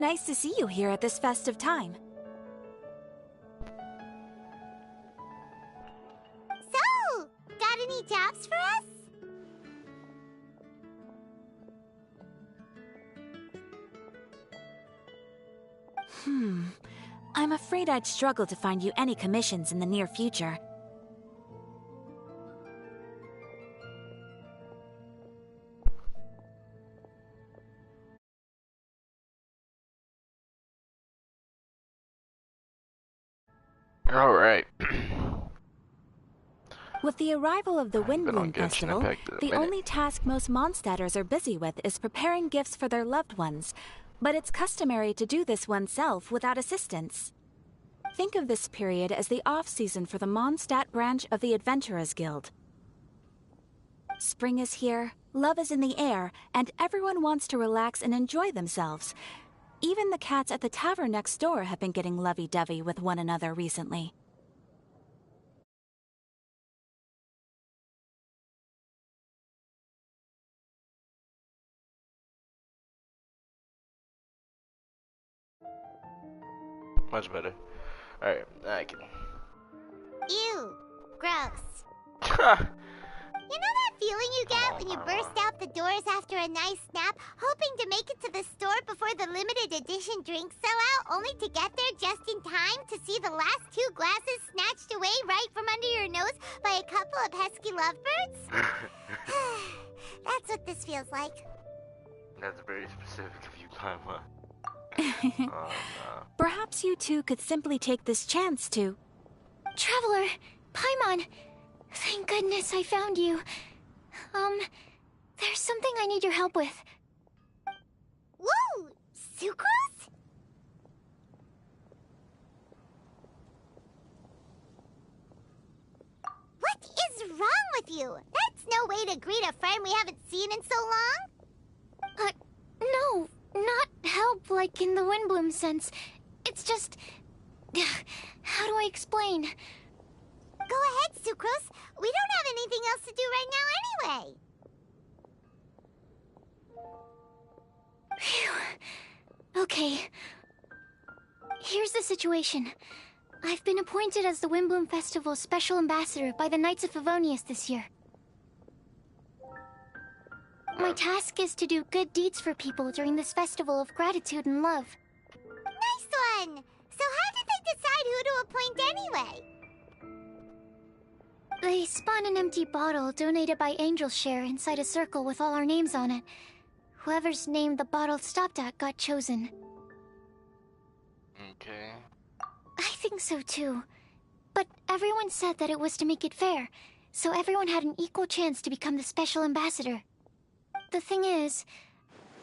Nice to see you here at this festive time. So, got any jobs for us? I'm afraid I'd struggle to find you any commissions in the near future. Alright. With the arrival of the Been on Windbloom Genshin Festival, Impact in a the minute. only task most Mondstadters are busy with is preparing gifts for their loved ones. But it's customary to do this oneself without assistance. Think of this period as the off-season for the Mondstadt branch of the Adventurers Guild. Spring is here, love is in the air, and everyone wants to relax and enjoy themselves. Even the cats at the tavern next door have been getting lovey-dovey with one another recently. Much better. Alright, I can. Ew. Gross. You know that feeling you get when you burst out the doors after a nice nap, hoping to make it to the store before the limited edition drinks sell out, only to get there just in time to see the last 2 glasses snatched away right from under your nose by a couple of pesky lovebirds? That's what this feels like. That's very specific of you, Lima. Oh, no. Perhaps you two could simply take this chance to... Traveler, Paimon, thank goodness I found you. There's something I need your help with. Whoa! Sucrose? What is wrong with you? That's no way to greet a friend we haven't seen in so long. No, not help like in the Windbloom sense. It's just... How do I explain? Go ahead, Sucrose. We don't have anything else to do right now anyway. Phew. Okay. Here's the situation. I've been appointed as the Windbloom Festival's special ambassador by the Knights of Favonius this year. My task is to do good deeds for people during this festival of gratitude and love. Nice one! So how did they decide who to appoint anyway? They spun an empty bottle donated by Angel's Share inside a circle with all our names on it. Whoever's name the bottle stopped at got chosen. Okay. I think so too. But everyone said that it was to make it fair, so everyone had an equal chance to become the special ambassador. The thing is,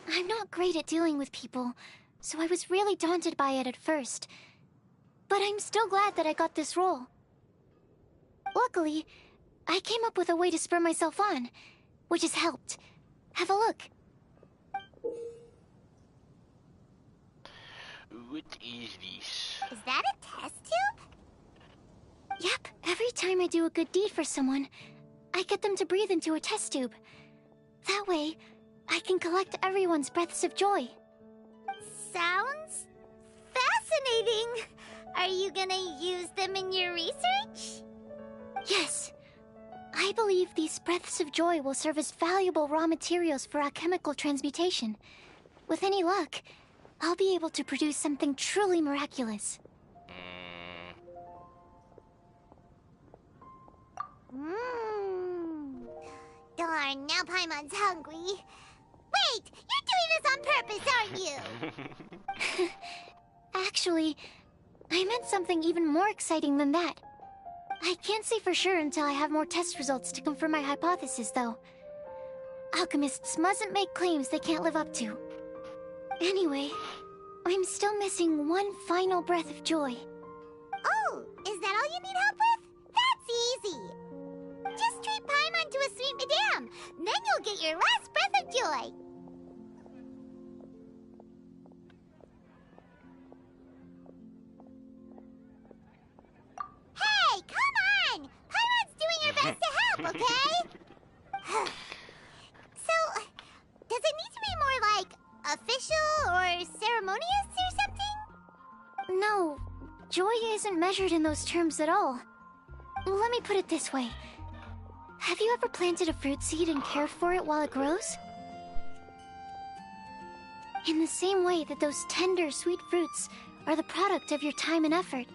I'm not great at dealing with people, so I was really daunted by it at first. But I'm still glad that I got this role. Luckily, I came up with a way to spur myself on, which has helped. Have a look. What is this? Is that a test tube? Yep, every time I do a good deed for someone, I get them to breathe into a test tube. That way, I can collect everyone's breaths of joy. Sounds fascinating. Are you gonna use them in your research? Yes. I believe these breaths of joy will serve as valuable raw materials for alchemical transmutation. With any luck, I'll be able to produce something truly miraculous. Darn, now Paimon's hungry. Wait, you're doing this on purpose, aren't you? Actually, I meant something even more exciting than that. I can't say for sure until I have more test results to confirm my hypothesis, though. Alchemists mustn't make claims they can't live up to. Anyway, I'm still missing one final breath of joy. Oh, is that all you need help with? That's easy. Just treat Paimon to a sweet madame. Then you'll get your last breath of joy. Hey, come on! Paimon's doing her best to help, okay? So, does it need to be more like official or ceremonious? No, joy isn't measured in those terms at all. Let me put it this way. Have you ever planted a fruit seed and cared for it while it grows? In the same way that those tender, sweet fruits are the product of your time and effort,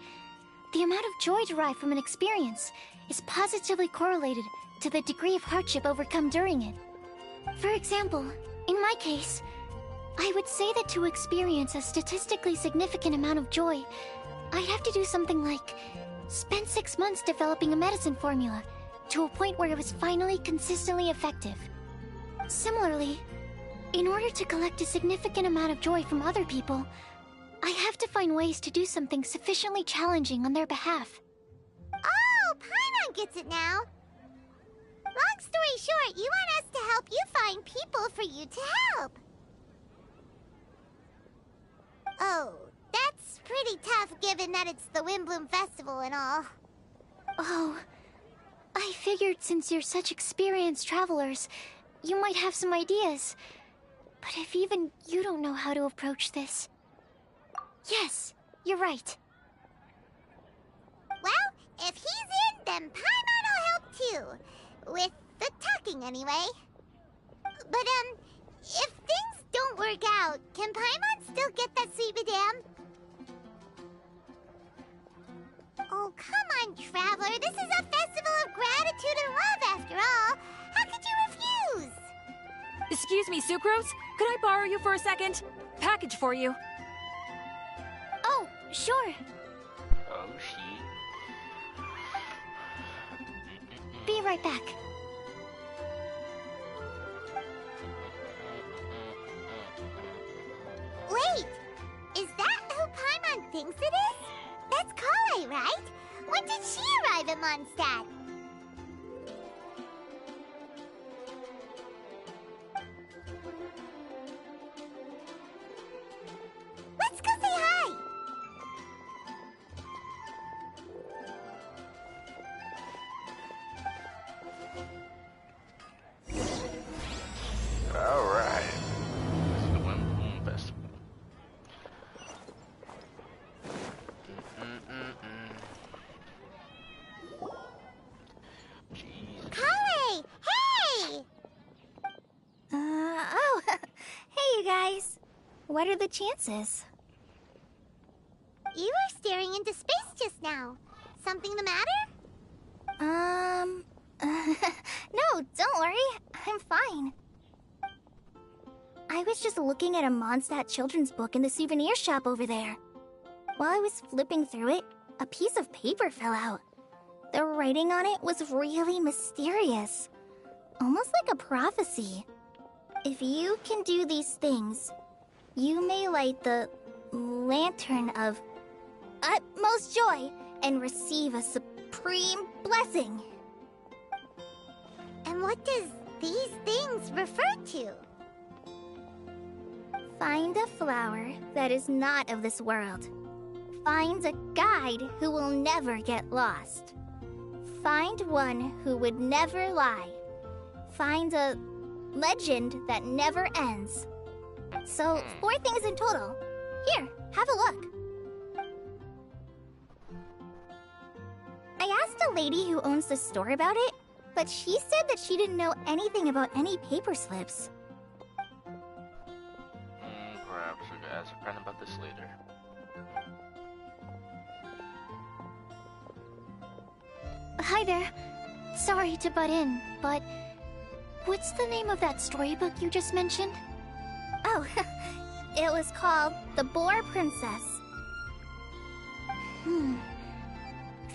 the amount of joy derived from an experience is positively correlated to the degree of hardship overcome during it. For example, in my case, I would say that to experience a statistically significant amount of joy, I'd have to do something like spend 6 months developing a medicine formula to a point where it was finally consistently effective. Similarly, in order to collect a significant amount of joy from other people, I have to find ways to do something sufficiently challenging on their behalf. Oh, Paimon gets it now. Long story short, you want us to help you find people for you to help. Oh, that's pretty tough given that it's the Windbloom Festival and all. Oh, I figured since you're such experienced travelers, you might have some ideas. But if even you don't know how to approach this... Yes, you're right. Well, if he's in, then Paimon will help too. With the talking, anyway. But, if things don't work out, can Paimon still get that sweet madame? Oh, come on, Traveler. This is a festival of gratitude and love, after all. How could you refuse? Excuse me, Sucrose? Could I borrow you for a second? Package for you. Oh, sure. Oh, shit. Be right back. Wait! Is that who Paimon thinks it is? That's Kale, right? When did she arrive at Mondstadt? Let's go say hi! Alright. This is the Windbloom Festival. Jeez. Kale! Hey! Oh, hey you guys. What are the chances? You were staring into space just now. Something the matter? No, don't worry. I'm fine. I was just looking at a Mondstadt children's book in the souvenir shop over there. While I was flipping through it, a piece of paper fell out. The writing on it was really mysterious. Almost like a prophecy. If you can do these things, you may light the lantern of utmost joy and receive a supreme blessing. And what does these things refer to? Find a flower that is not of this world. Find a guide who will never get lost. Find one who would never lie. Find a legend that never ends. So, 4 things in total. Here, have a look. I asked a lady who owns the store about it, but she said that she didn't know anything about any paper slips. Perhaps we could ask a friend about this later. Hi there. Sorry to butt in, but what's the name of that storybook you just mentioned? Oh, it was called The Boar Princess.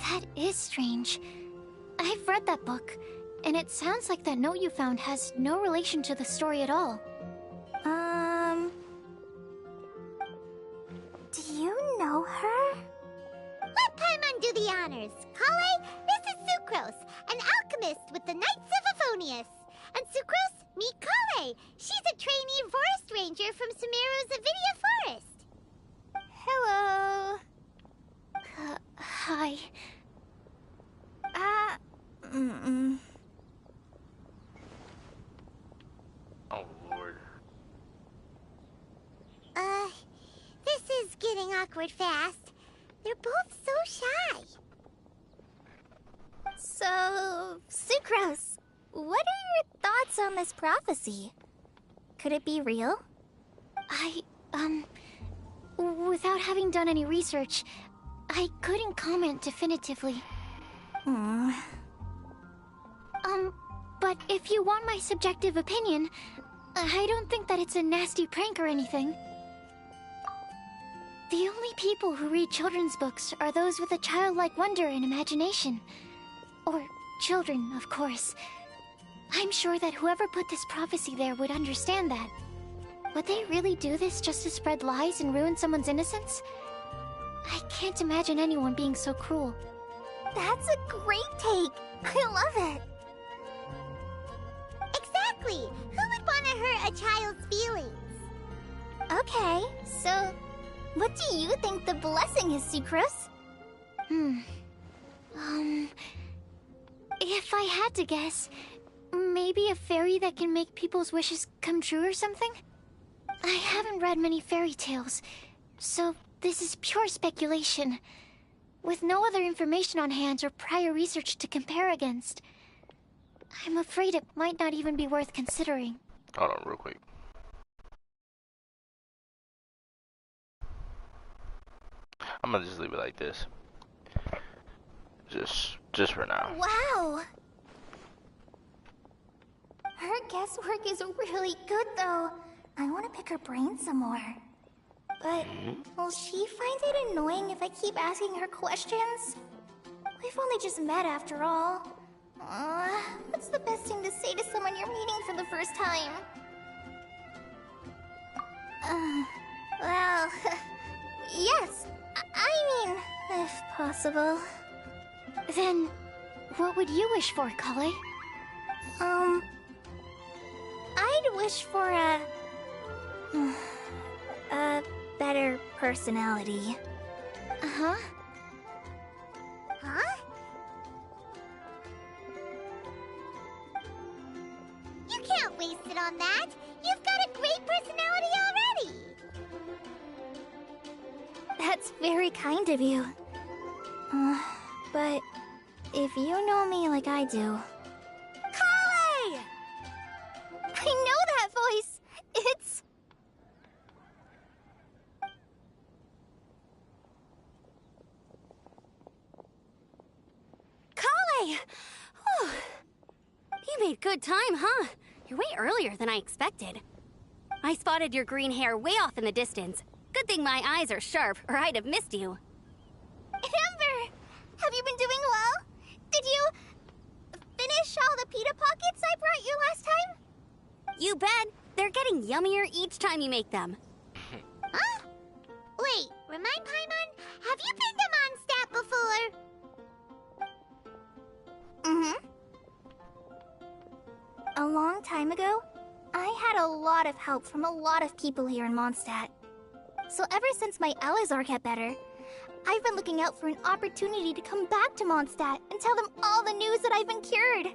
That is strange. I've read that book, and it sounds like that note you found has no relation to the story at all. Do you know her? Let Paimon do the honors. Kale, this is Sucrose, an alchemist with the Knights of Favonius. And Sucrose, meet Kale. She's a trainee forest ranger from Sumeru's Avidia Forest. Hello. Hi. Oh, Lord. This is getting awkward fast. They're both so shy. So, Sucrose, what are your thoughts on this prophecy? Could it be real? Without having done any research, I couldn't comment definitively. But if you want my subjective opinion, I don't think that it's a nasty prank or anything. The only people who read children's books are those with a childlike wonder and imagination. Or children, of course. I'm sure that whoever put this prophecy there would understand that. Would they really do this just to spread lies and ruin someone's innocence? I can't imagine anyone being so cruel. That's a great take. I love it. Exactly! Who would want to hurt a child's feelings? Okay, so what do you think the blessing is, Sucrose? If I had to guess, maybe a fairy that can make people's wishes come true or something? I haven't read many fairy tales, so this is pure speculation. With no other information on hand or prior research to compare against, I'm afraid it might not even be worth considering. Hold on real quick. I'm gonna just leave it like this. Just for now. Wow! Her guesswork is really good, though. I want to pick her brain some more. But will she find it annoying if I keep asking her questions? We've only just met after all. What's the best thing to say to someone you're meeting for the first time? Well, yes. I mean, if possible. Then, what would you wish for, Kale? I'd wish for a better personality. Uh-huh. Huh? You can't waste it on that! You've got a great personality already! That's very kind of you. But if you know me like I do... Kale! I know that voice! It's... Kale! Whew. You made good time, huh? You're way earlier than I expected. I spotted your green hair way off in the distance. Good thing my eyes are sharp, or I'd have missed you. Amber! Have you been doing well? Did you... finish all the pita pockets I brought you last time? You bet. They're getting yummier each time you make them. Huh? Wait, remind Paimon, have you been to Mondstadt before? A long time ago, I had a lot of help from a lot of people here in Mondstadt. So ever since my Elazar got better, I've been looking out for an opportunity to come back to Mondstadt and tell them all the news that I've been cured.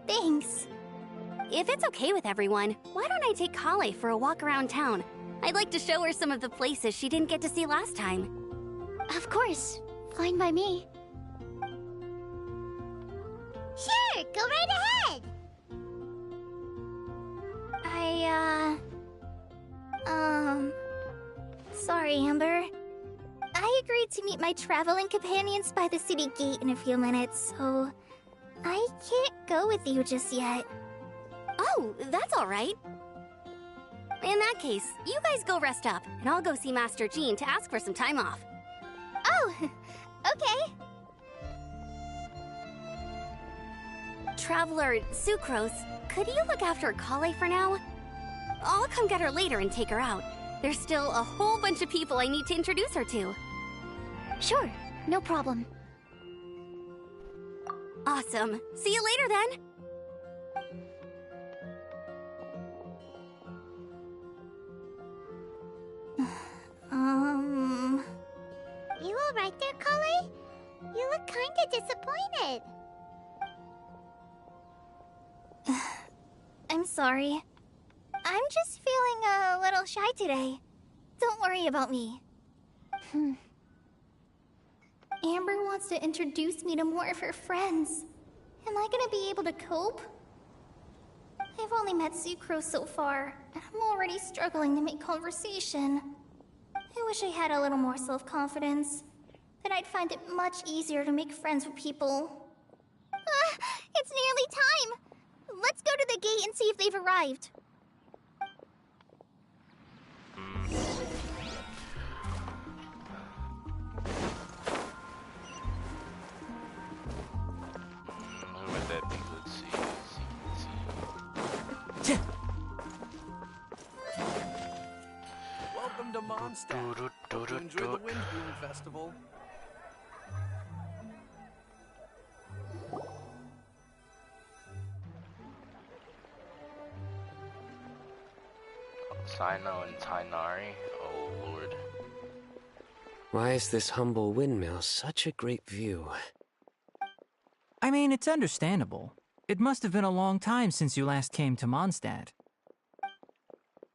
Thanks. If it's okay with everyone, why don't I take Kale for a walk around town? I'd like to show her some of the places she didn't get to see last time. Of course. Fine by me. Sure, go right ahead! Sorry, Amber. I agreed to meet my traveling companions by the city gate in a few minutes, so I can't go with you just yet. Oh, that's all right. In that case, you guys go rest up, and I'll go see Master Jean to ask for some time off. Oh, okay. Traveler Sucrose, could you look after Kale for now? I'll come get her later and take her out. There's still a whole bunch of people I need to introduce her to. Sure, no problem. Awesome. See you later then. You alright there, Kale? You look kinda disappointed. I'm sorry. I'm just feeling a little shy today. Don't worry about me. Amber wants to introduce me to more of her friends. Am I gonna be able to cope? I've only met Sucrose so far, and I'm already struggling to make conversation. I wish I had a little more self-confidence. Then I'd find it much easier to make friends with people. It's nearly time! Let's go to the gate and see if they've arrived. With that thing, let's see. Welcome to Mondstadt. Hope you enjoy the Wind Bloom Festival. Sino and Tainari? Oh lord. Why is this humble windmill such a great view? I mean, it's understandable. It must have been a long time since you last came to Mondstadt.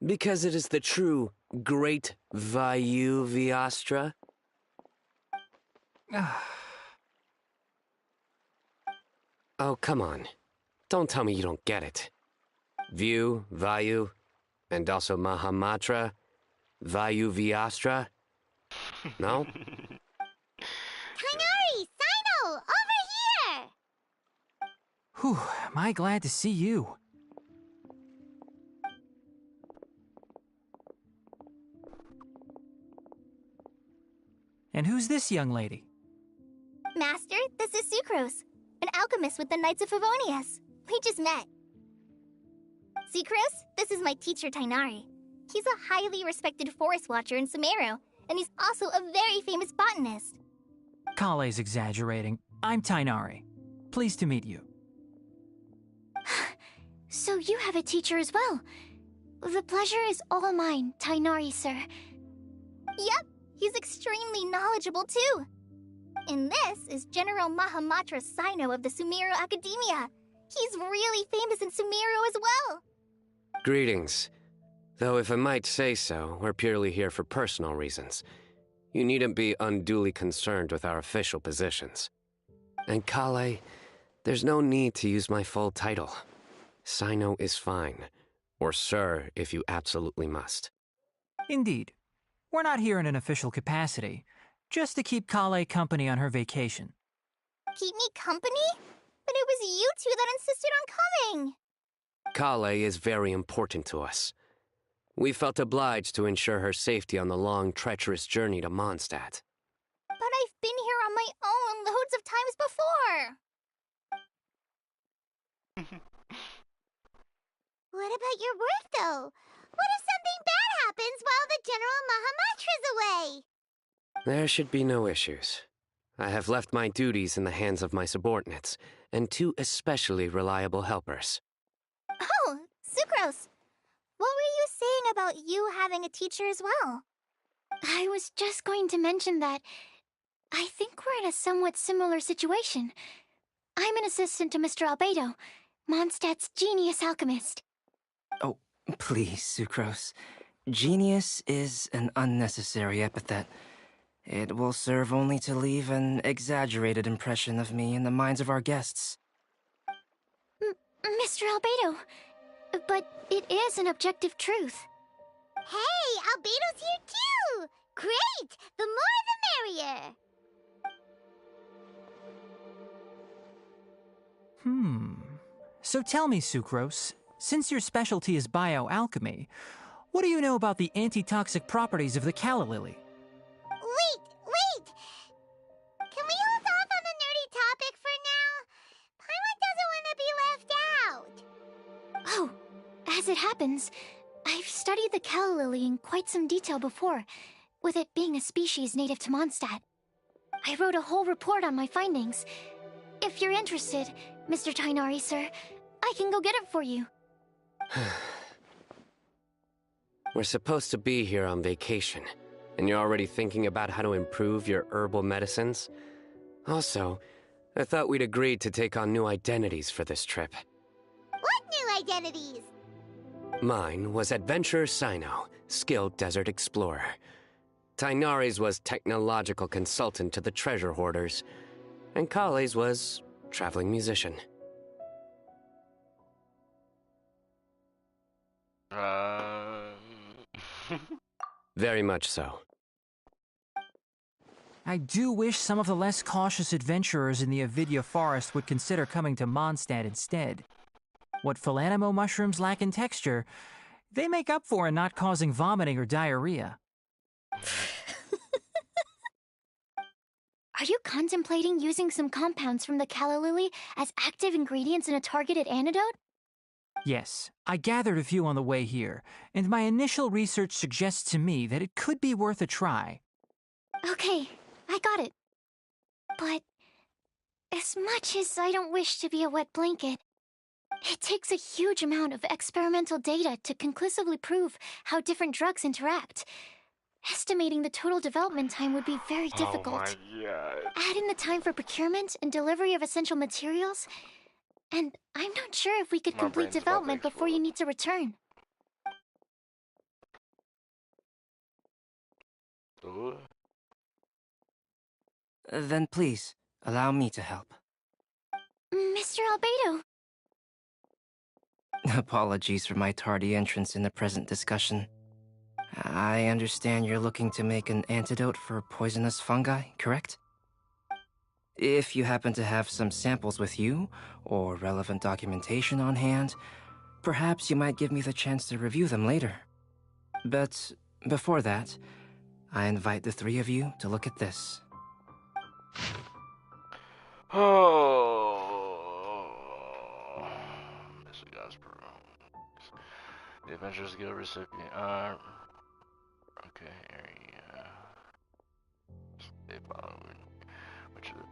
Because it is the true Great Vayu Viastra? Oh, come on. Don't tell me you don't get it. View, Vayu, and also Mahamatra, Vayu Viastra? No? Tainari! Sino! Over here! Whew, am I glad to see you. And who's this young lady? Master, this is Sucrose, an alchemist with the Knights of Favonius. We just met. Sucrose, this is my teacher Tainari. He's a highly respected forest watcher in Sumeru, and he's also a very famous botanist. Kale's exaggerating. I'm Tainari. Pleased to meet you. So you have a teacher as well. The pleasure is all mine, Tainari, sir. Yep, he's extremely knowledgeable too. And this is General Mahamatra Sino of the Sumeru Academia. He's really famous in Sumeru as well. Greetings. Though if I might say so, we're purely here for personal reasons. You needn't be unduly concerned with our official positions. And Kale, there's no need to use my full title. Sino is fine. Or sir, if you absolutely must. Indeed. We're not here in an official capacity, just to keep Kale company on her vacation. Keep me company? But it was you two that insisted on coming. Kale is very important to us. We felt obliged to ensure her safety on the long, treacherous journey to Mondstadt. But I've been here on my own loads of times before. What about your work, though? What if something bad happens while the General Mahamatra's away? There should be no issues. I have left my duties in the hands of my subordinates, and two especially reliable helpers. Oh, Sucrose. What were you saying about you having a teacher as well? I was just going to mention that I think we're in a somewhat similar situation. I'm an assistant to Mr. Albedo, Mondstadt's genius alchemist. Oh, please, Sucrose. Genius is an unnecessary epithet. It will serve only to leave an exaggerated impression of me in the minds of our guests. Mr. Albedo, but it is an objective truth. Hey, Albedo's here too! Great! The more the merrier! So tell me, Sucrose, since your specialty is bioalchemy, what do you know about the antitoxic properties of the calla lily? Wait! Can we hold off on the nerdy topic for now? Paimon doesn't want to be left out. Oh, as it happens, I've studied the calla lily in quite some detail before, with it being a species native to Mondstadt. I wrote a whole report on my findings. If you're interested, Mr. Tainari, sir, I can go get it for you. We're supposed to be here on vacation, and you're already thinking about how to improve your herbal medicines? Also, I thought we'd agreed to take on new identities for this trip. What new identities? Mine was Adventurer Sino, skilled desert explorer. Tainari's was technological consultant to the treasure hoarders. And Kale's was traveling musician. Very much so. I do wish some of the less cautious adventurers in the Avidya forest would consider coming to Mondstadt instead. What Philanimo mushrooms lack in texture, they make up for in not causing vomiting or diarrhea. Are you contemplating using some compounds from the calla lily as active ingredients in a targeted antidote? Yes, I gathered a few on the way here, and my initial research suggests to me that it could be worth a try. Okay, I got it. But as much as I don't wish to be a wet blanket, it takes a huge amount of experimental data to conclusively prove how different drugs interact. Estimating the total development time would be very difficult. Oh my god. Add in the time for procurement and delivery of essential materials, and I'm not sure if we could My complete brain's about to development before you explode. need to return. Ooh. Then please, allow me to help. Mr. Albedo. Apologies for my tardy entrance in the present discussion. I understand you're looking to make an antidote for poisonous fungi, correct? If you happen to have some samples with you, or relevant documentation on hand, perhaps you might give me the chance to review them later. But before that, I invite the three of you to look at this. Oh. Mr. Gasper. The Adventurers Guild recipient. Okay, area. They follow which of the.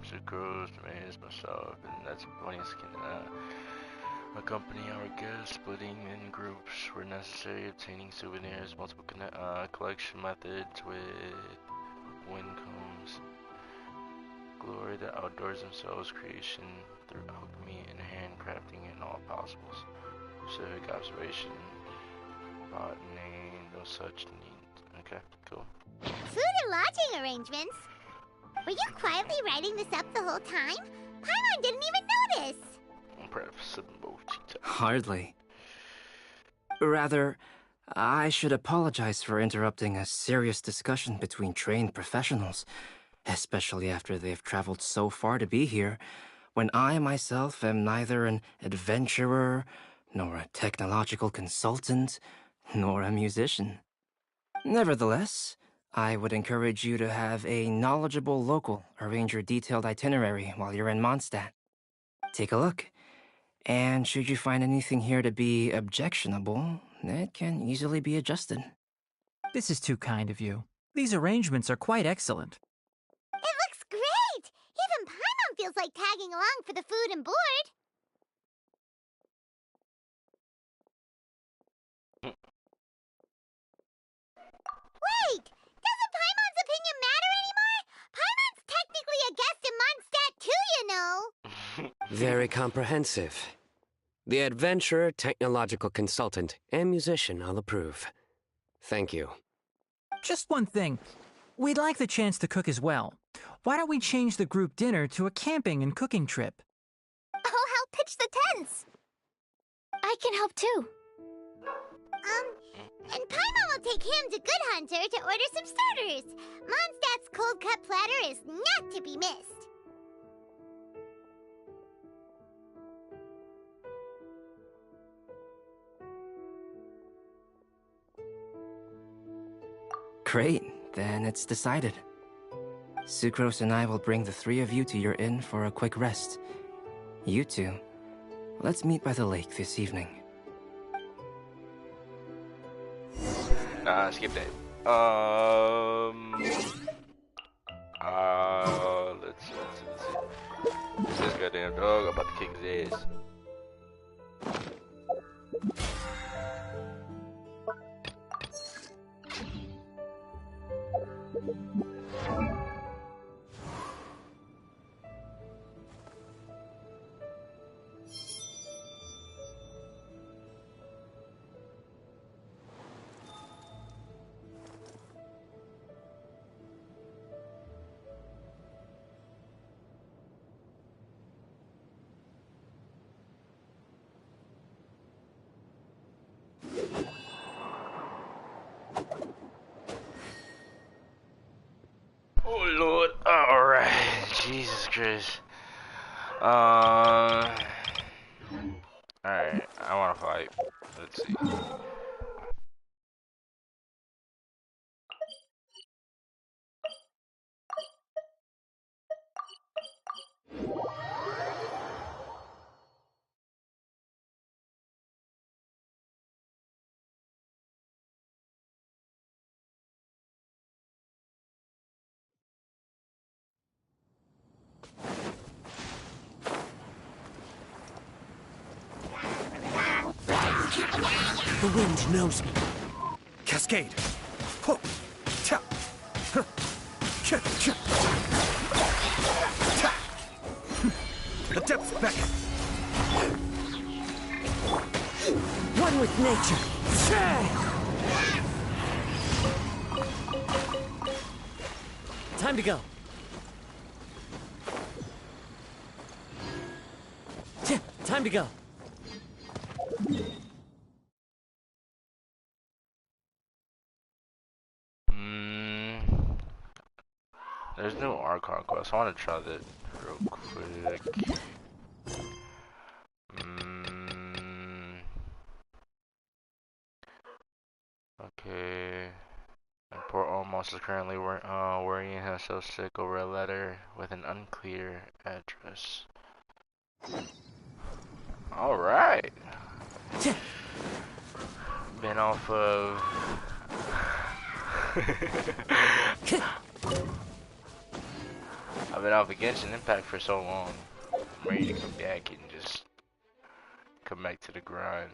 Sucrose, tomatoes, myself, and that's funny skin. Accompany our guests, splitting in groups where necessary, obtaining souvenirs, multiple collection methods with wind combs. Glory the outdoors themselves, creation through alchemy and handcrafting in all possibles. Specific observation, botany, no such need. Okay, cool. Food and lodging arrangements? Were you quietly writing this up the whole time? Paimon didn't even notice! Hardly. Rather, I should apologize for interrupting a serious discussion between trained professionals, especially after they've traveled so far to be here, when I myself am neither an adventurer, nor a technological consultant, nor a musician. Nevertheless, I would encourage you to have a knowledgeable local arrange your detailed itinerary while you're in Mondstadt. Take a look, and should you find anything here to be objectionable, it can easily be adjusted. This is too kind of you. These arrangements are quite excellent. It looks great! Even Paimon feels like tagging along for the food and board. Wait! Doesn't Paimon's opinion matter anymore? Paimon's technically a guest in Mondstadt too, you know! Very comprehensive. The adventurer, technological consultant, and musician all approve. Thank you. Just one thing. We'd like the chance to cook as well. Why don't we change the group dinner to a camping and cooking trip? I'll help pitch the tents. I can help too. And Paimon will take him to Good Hunter to order some starters. Mondstadt's cold-cut platter is not to be missed. Great, then it's decided. Sucrose and I will bring the three of you to your inn for a quick rest. You two, let's meet by the lake this evening. Nah, skip that. Let's see. This goddamn dog, I'm about to kick his ass. adventures. Alright, I wanna fight. Let's see. The wind knows me. Cascade. Ho. Ta. Huh. Cha. Cha. Ta. The depths beckon. One with nature. Time to go. Time to go. There's no Archon quest. I want to try that real quick. Okay. My poor almost is currently worrying himself sick over a letter with an unclear address. Alright. Been off of... I've been off of Genshin Impact for so long. I'm ready to come back and just come back to the grind.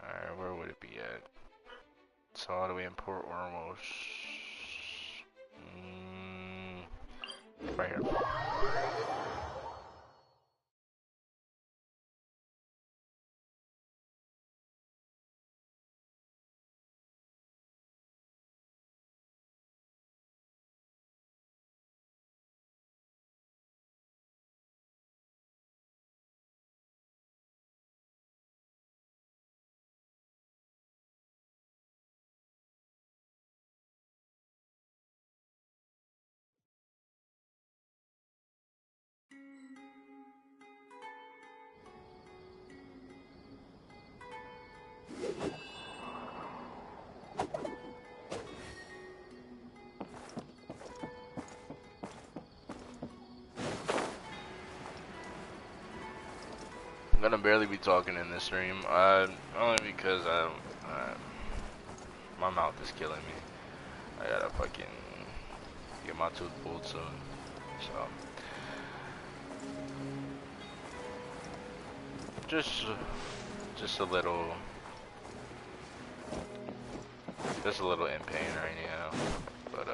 Alright, where would it be at? It's all the way in Port Ormos. Right here. I'm gonna barely be talking in this stream, only because my mouth is killing me. I gotta fucking get my tooth pulled soon, so just a little in pain right now, but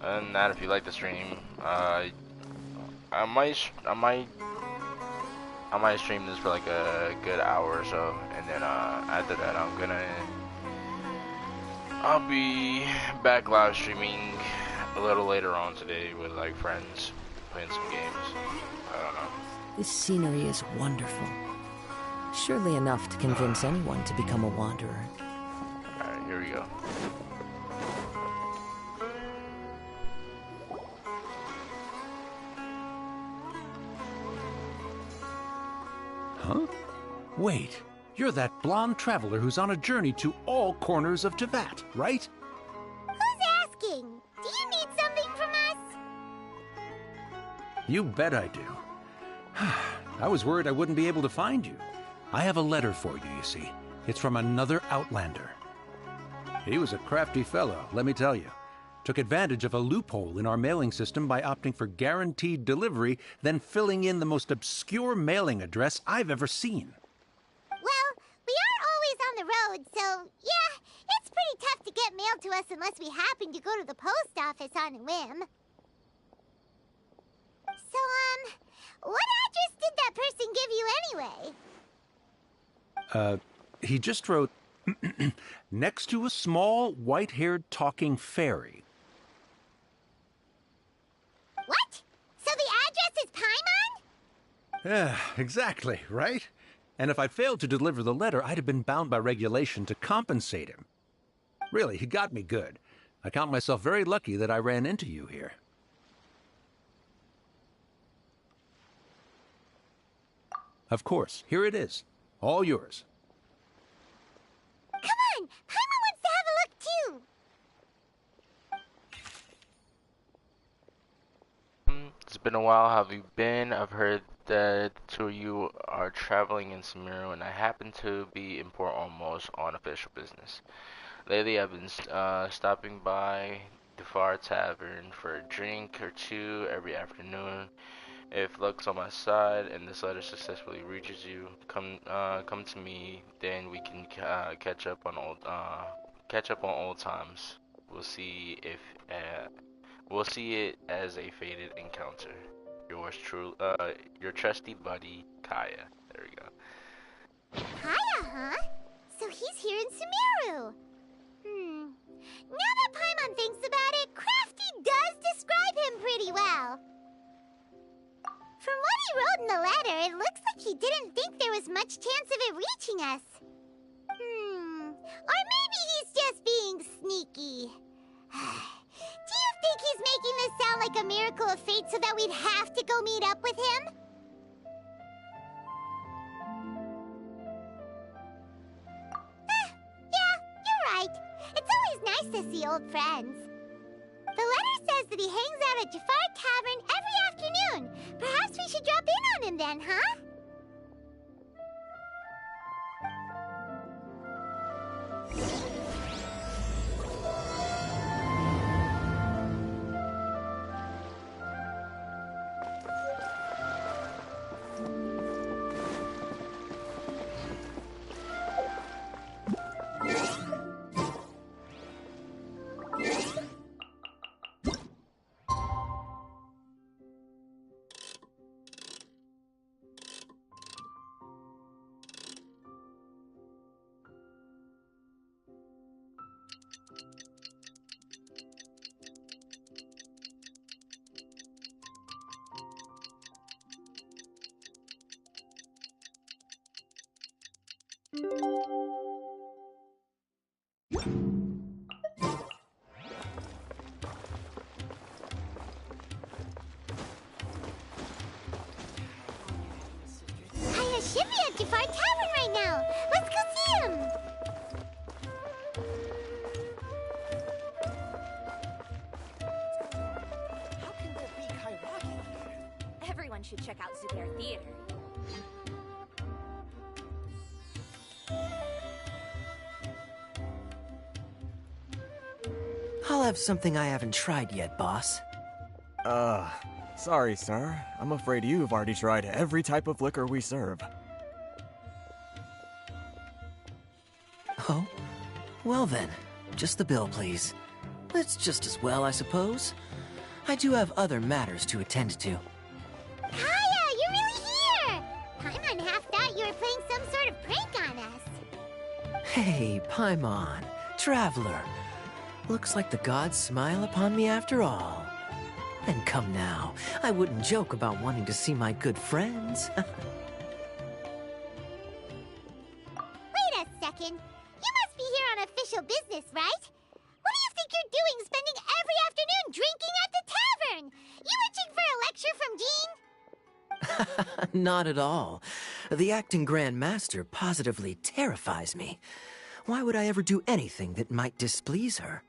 other than that, if you like the stream, I might stream this for like a good hour or so, and then after that I'll be back live streaming a little later on today with like friends, playing some games. I don't know. This scenery is wonderful. Surely enough to convince anyone to become a wanderer. Alright, here we go. Huh? Wait, you're that blonde traveler who's on a journey to all corners of Teyvat, right? Who's asking? Do you need something from us? You bet I do. I was worried I wouldn't be able to find you. I have a letter for you, you see. It's from another Outlander. He was a crafty fellow, let me tell you. Took advantage of a loophole in our mailing system by opting for guaranteed delivery, then filling in the most obscure mailing address I've ever seen. Well, we are always on the road, so yeah, it's pretty tough to get mail to us unless we happen to go to the post office on a whim. So, what address did that person give you anyway? He just wrote, next to a small, white-haired talking fairy. What? So the address is Paimon? Yeah, exactly, right? And if I'd failed to deliver the letter, I'd have been bound by regulation to compensate him. Really, you got me good. I count myself very lucky that I ran into you here. Of course, here it is. All yours. Come on! Paimon wants to have a look too! It's been a while. How have you been? I've heard that the two of you are traveling in Sumeru, and I happen to be in Port Almost on official business. Lately, I've been stopping by the Far Tavern for a drink or two every afternoon. If luck's on my side and this letter successfully reaches you, come to me. Then we can catch up on old times. We'll see if we'll see it as a fated encounter. Yours true, your trusty buddy Kaya. There we go. Kaya, huh? So he's here in Sumeru. Now that Paimon thinks about it, Crafty does describe him pretty well. From what he wrote in the letter, it looks like he didn't think there was much chance of it reaching us. Or maybe he's just being sneaky. Do you think he's making this sound like a miracle of fate so that we'd have to go meet up with him? Yeah, you're right. It's always nice to see old friends. The letter says that he hangs out at Jafar Tavern every afternoon. Perhaps we should drop in on him then, huh? Should be at Jafar Tavern right now. Let's go see him. How can there be Kairaki here? Everyone should check out Zubair Theater. I'll have something I haven't tried yet, boss. Sorry, sir. I'm afraid you've already tried every type of liquor we serve. Oh? Well then, just the bill, please. It's just as well, I suppose. I do have other matters to attend to. Kaya, you're really here! Paimon half thought you were playing some sort of prank on us. Hey, Paimon, traveler. Looks like the gods smile upon me after all. And come now, I wouldn't joke about wanting to see my good friends. Wait a second. You must be here on official business, right? What do you think you're doing spending every afternoon drinking at the tavern? You itching for a lecture from Jean? Not at all. The acting Grand Master positively terrifies me. Why would I ever do anything that might displease her?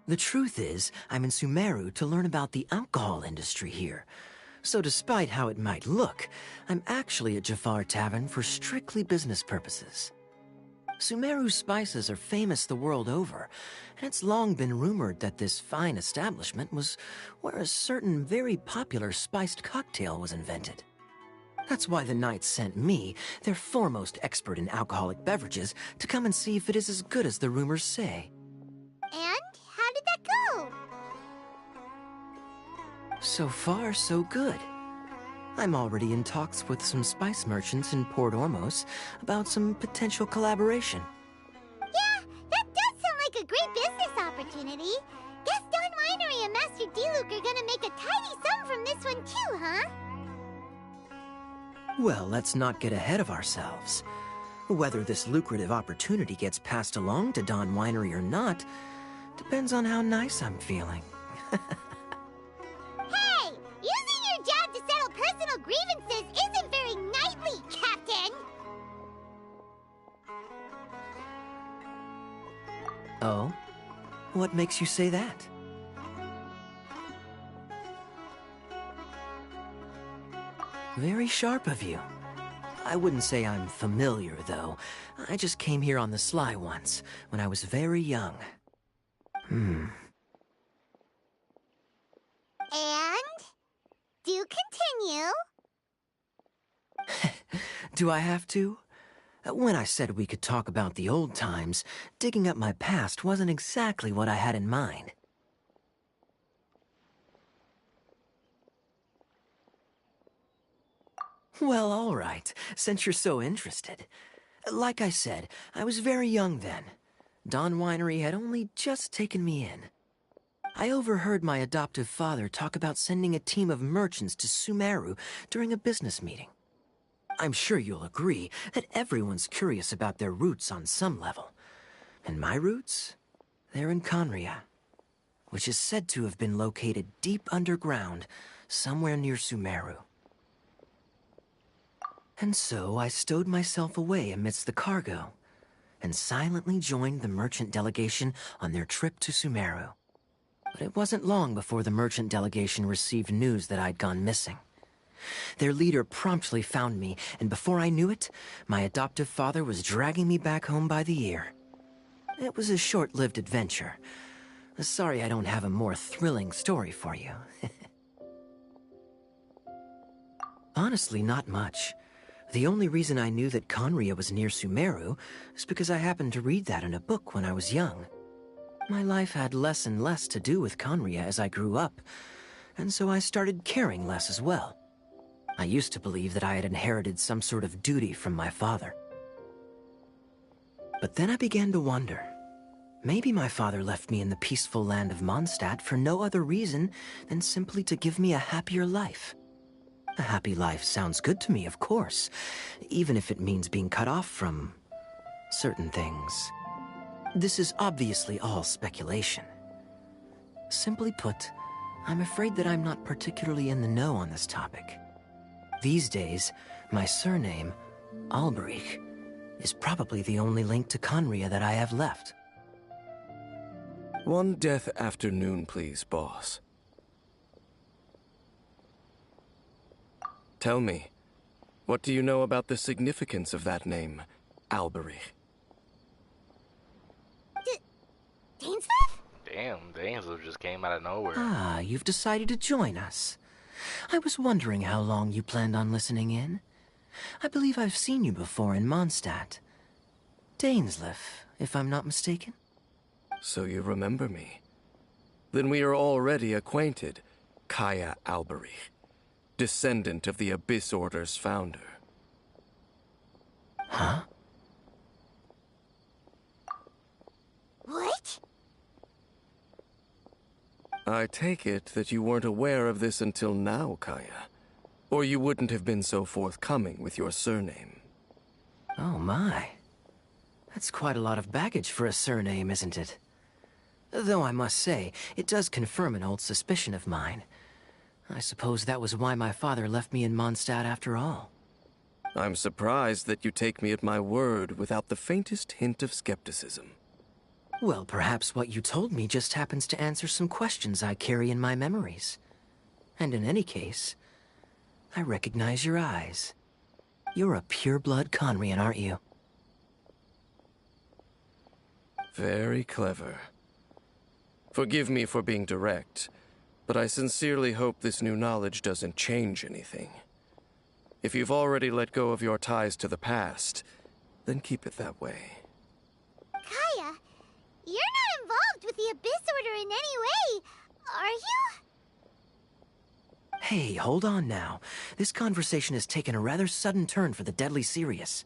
The truth is, I'm in Sumeru to learn about the alcohol industry here. So despite how it might look, I'm actually at Jafar Tavern for strictly business purposes. Sumeru's spices are famous the world over, and it's long been rumored that this fine establishment was where a certain very popular spiced cocktail was invented. That's why the Knights sent me, their foremost expert in alcoholic beverages, to come and see if it is as good as the rumors say. And how did that go? So far, so good. I'm already in talks with some spice merchants in Port Ormos about some potential collaboration. Yeah, that does sound like a great business opportunity. Gaston Winery and Master Diluc are gonna make a tidy sum from this one too, huh? Well, let's not get ahead of ourselves. Whether this lucrative opportunity gets passed along to Dawn Winery or not depends on how nice I'm feeling. Hey! Using your job to settle personal grievances isn't very knightly, Captain! Oh? What makes you say that? Very sharp of you. I wouldn't say I'm familiar, though. I just came here on the sly once, when I was very young. And? Do continue. Do I have to? When I said we could talk about the old times, digging up my past wasn't exactly what I had in mind. Well, all right, since you're so interested. Like I said, I was very young then. Dawn Winery had only just taken me in. I overheard my adoptive father talk about sending a team of merchants to Sumeru during a business meeting. I'm sure you'll agree that everyone's curious about their roots on some level. And my roots? They're in Conria, which is said to have been located deep underground, somewhere near Sumeru. And so I stowed myself away amidst the cargo, and silently joined the merchant delegation on their trip to Sumeru. But it wasn't long before the merchant delegation received news that I'd gone missing. Their leader promptly found me, and before I knew it, my adoptive father was dragging me back home by the ear. It was a short-lived adventure. Sorry I don't have a more thrilling story for you. Honestly, not much. The only reason I knew that Conria was near Sumeru is because I happened to read that in a book when I was young. My life had less and less to do with Conria as I grew up, and so I started caring less as well. I used to believe that I had inherited some sort of duty from my father. But then I began to wonder. Maybe my father left me in the peaceful land of Mondstadt for no other reason than simply to give me a happier life. A happy life sounds good to me, of course, even if it means being cut off from certain things. This is obviously all speculation. Simply put, I'm afraid that I'm not particularly in the know on this topic. These days, my surname, Alberich, is probably the only link to Conria that I have left. One death afternoon, please, boss. Tell me, what do you know about the significance of that name, Alberich? Dainsleif? Damn, Dainsleif just came out of nowhere. Ah, you've decided to join us. I was wondering how long you planned on listening in. I believe I've seen you before in Mondstadt. Dainsleif, if I'm not mistaken. So you remember me. Then we are already acquainted, Kaya Alberich, descendant of the Abyss Order's founder. Huh? What? I take it that you weren't aware of this until now, Kaya. Or you wouldn't have been so forthcoming with your surname. Oh my. That's quite a lot of baggage for a surname, isn't it? Though I must say, it does confirm an old suspicion of mine. I suppose that was why my father left me in Mondstadt after all. I'm surprised that you take me at my word without the faintest hint of skepticism. Well, perhaps what you told me just happens to answer some questions I carry in my memories. And in any case, I recognize your eyes. You're a pure-blood Conrian, aren't you? Very clever. Forgive me for being direct, but I sincerely hope this new knowledge doesn't change anything. If you've already let go of your ties to the past, then keep it that way. Kaya, you're not involved with the Abyss Order in any way, are you? Hey, hold on now. This conversation has taken a rather sudden turn for the deadly serious.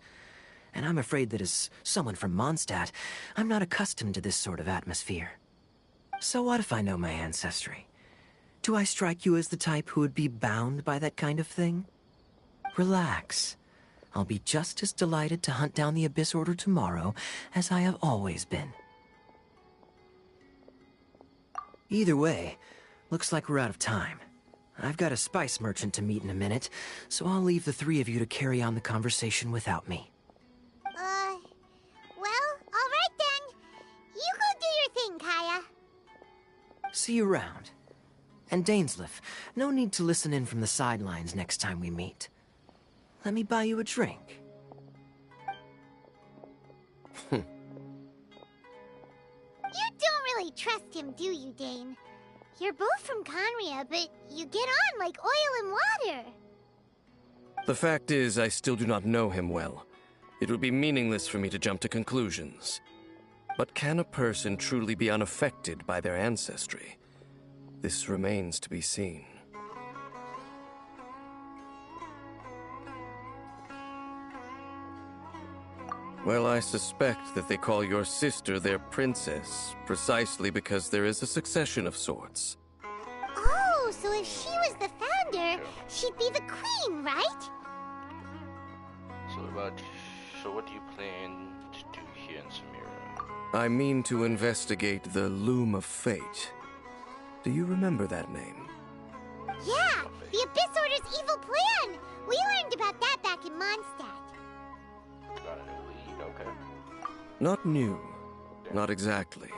And I'm afraid that as someone from Mondstadt, I'm not accustomed to this sort of atmosphere. So what if I know my ancestry? Do I strike you as the type who would be bound by that kind of thing? Relax. I'll be just as delighted to hunt down the Abyss Order tomorrow as I have always been. Either way, looks like we're out of time. I've got a spice merchant to meet in a minute, so I'll leave the three of you to carry on the conversation without me. Well, alright then. You go do your thing, Kaya. See you around. And Dainsleif, no need to listen in from the sidelines next time we meet. Let me buy you a drink. You don't really trust him, do you, Dane? You're both from Conria, but you get on like oil and water. The fact is, I still do not know him well. It would be meaningless for me to jump to conclusions. But can a person truly be unaffected by their ancestry? This remains to be seen. Well, I suspect that they call your sister their princess, precisely because there is a succession of sorts. Oh, so if she was the founder, she'd be the queen, right? So what do you plan to do here in Samira? I mean to investigate the Loom of Fate. Do you remember that name? Yeah, the Abyss Order's evil plan! We learned about that back in Mondstadt. Got a new lead, okay. Not new. Not exactly.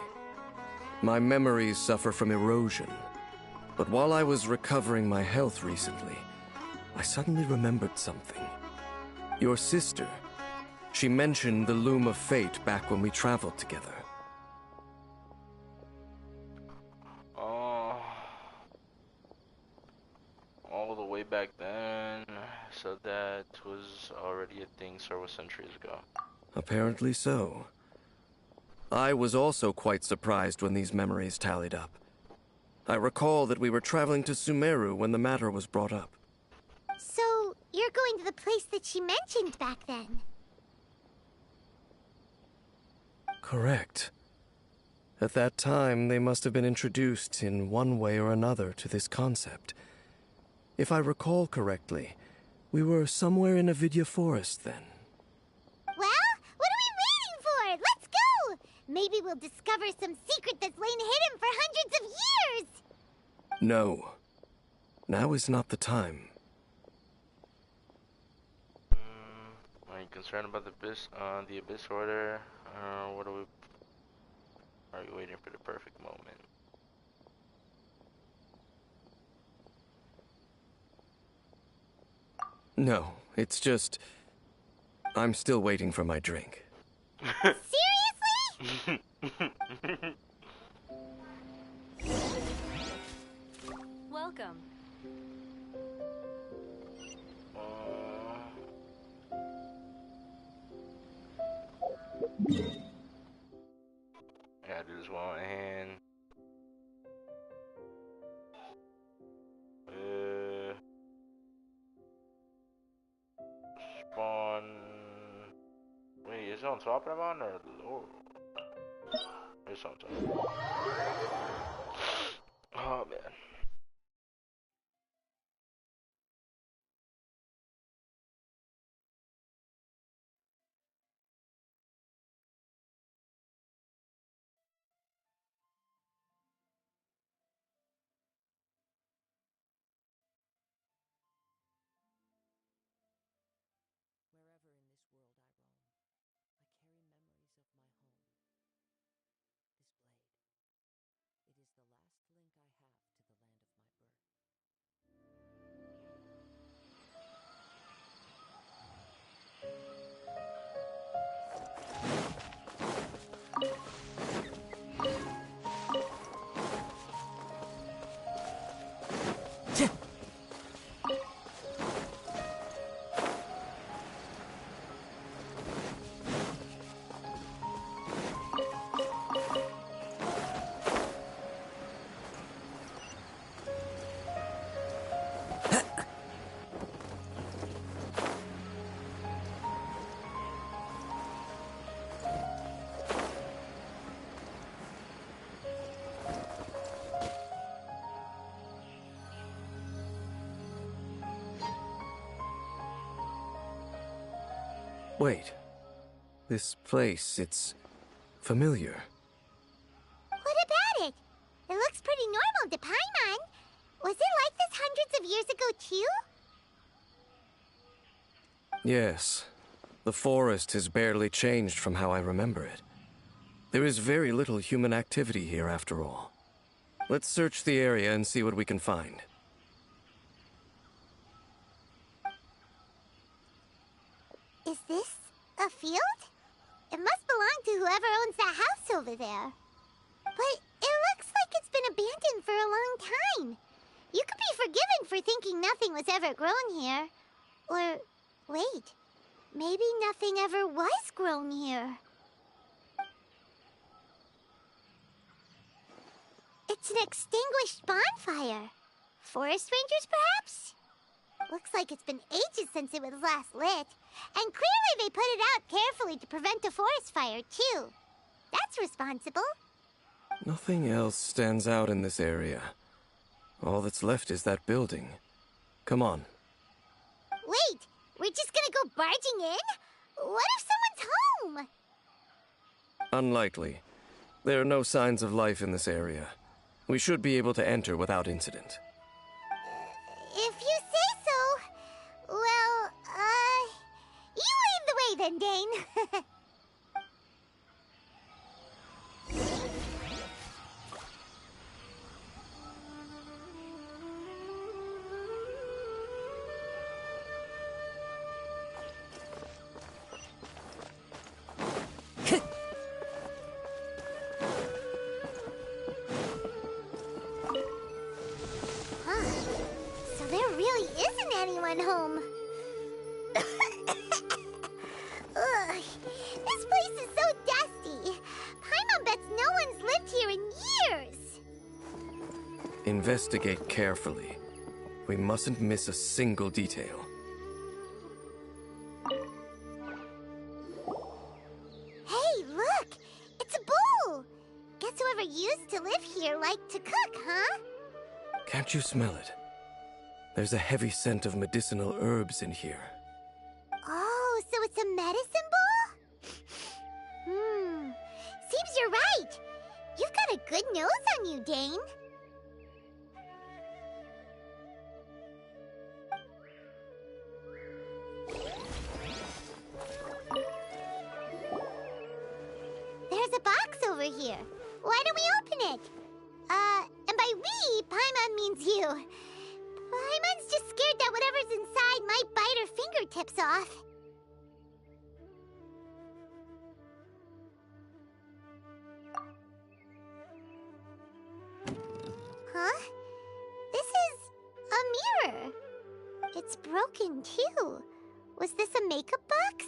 My memories suffer from erosion. But while I was recovering my health recently, I suddenly remembered something. Your sister. She mentioned the Loom of Fate back when we traveled together. All the way back then, so that was already a thing several centuries ago. Apparently so. I was also quite surprised when these memories tallied up. I recall that we were traveling to Sumeru when the matter was brought up. So, you're going to the place that she mentioned back then? Correct. At that time, they must have been introduced in one way or another to this concept. If I recall correctly, we were somewhere in Avidya Forest then. Well, what are we waiting for? Let's go! Maybe we'll discover some secret that's lain hidden for hundreds of years! No. Now is not the time. Are you concerned about the Abyss Order? What are we... Are you waiting for the perfect moment? No, it's just... I'm still waiting for my drink. Seriously? Welcome. I gotta do this one hand. Spawn. Wait, is it on top of one or lower? It's on top. Oh man. It is the last link I have to Wait. This place, it's familiar. What about it? It looks pretty normal to Paimon. Was it like this hundreds of years ago, too? Yes. The forest has barely changed from how I remember it. There is very little human activity here, after all. Let's search the area and see what we can find. Is this a field? It must belong to whoever owns that house over there. But it looks like it's been abandoned for a long time. You could be forgiven for thinking nothing was ever grown here. Or, wait, maybe nothing ever was grown here. It's an extinguished bonfire. Forest rangers, perhaps? Looks like it's been ages since it was last lit. And clearly they put it out carefully to prevent a forest fire, too. That's responsible. Nothing else stands out in this area. All that's left is that building. Come on. Wait, we're just gonna go barging in? What if someone's home? Unlikely. There are no signs of life in this area. We should be able to enter without incident. If you say so. Well, you lead the way then, Dane. So there really isn't anyone home. Ugh, this place is so dusty. Paimon bets no one's lived here in years. Investigate carefully. We mustn't miss a single detail. Hey, look! It's a bowl! Guess whoever used to live here liked to cook, huh? Can't you smell it? There's a heavy scent of medicinal herbs in here. Oh, so it's a medicine bowl? Seems you're right. You've got a good nose on you, Dane. There's a box over here. Why don't we open it? And by we, Paimon means you. Paimon's just scared that whatever's inside might bite her fingertips off. Huh? This is a mirror. It's broken, too. Was this a makeup box?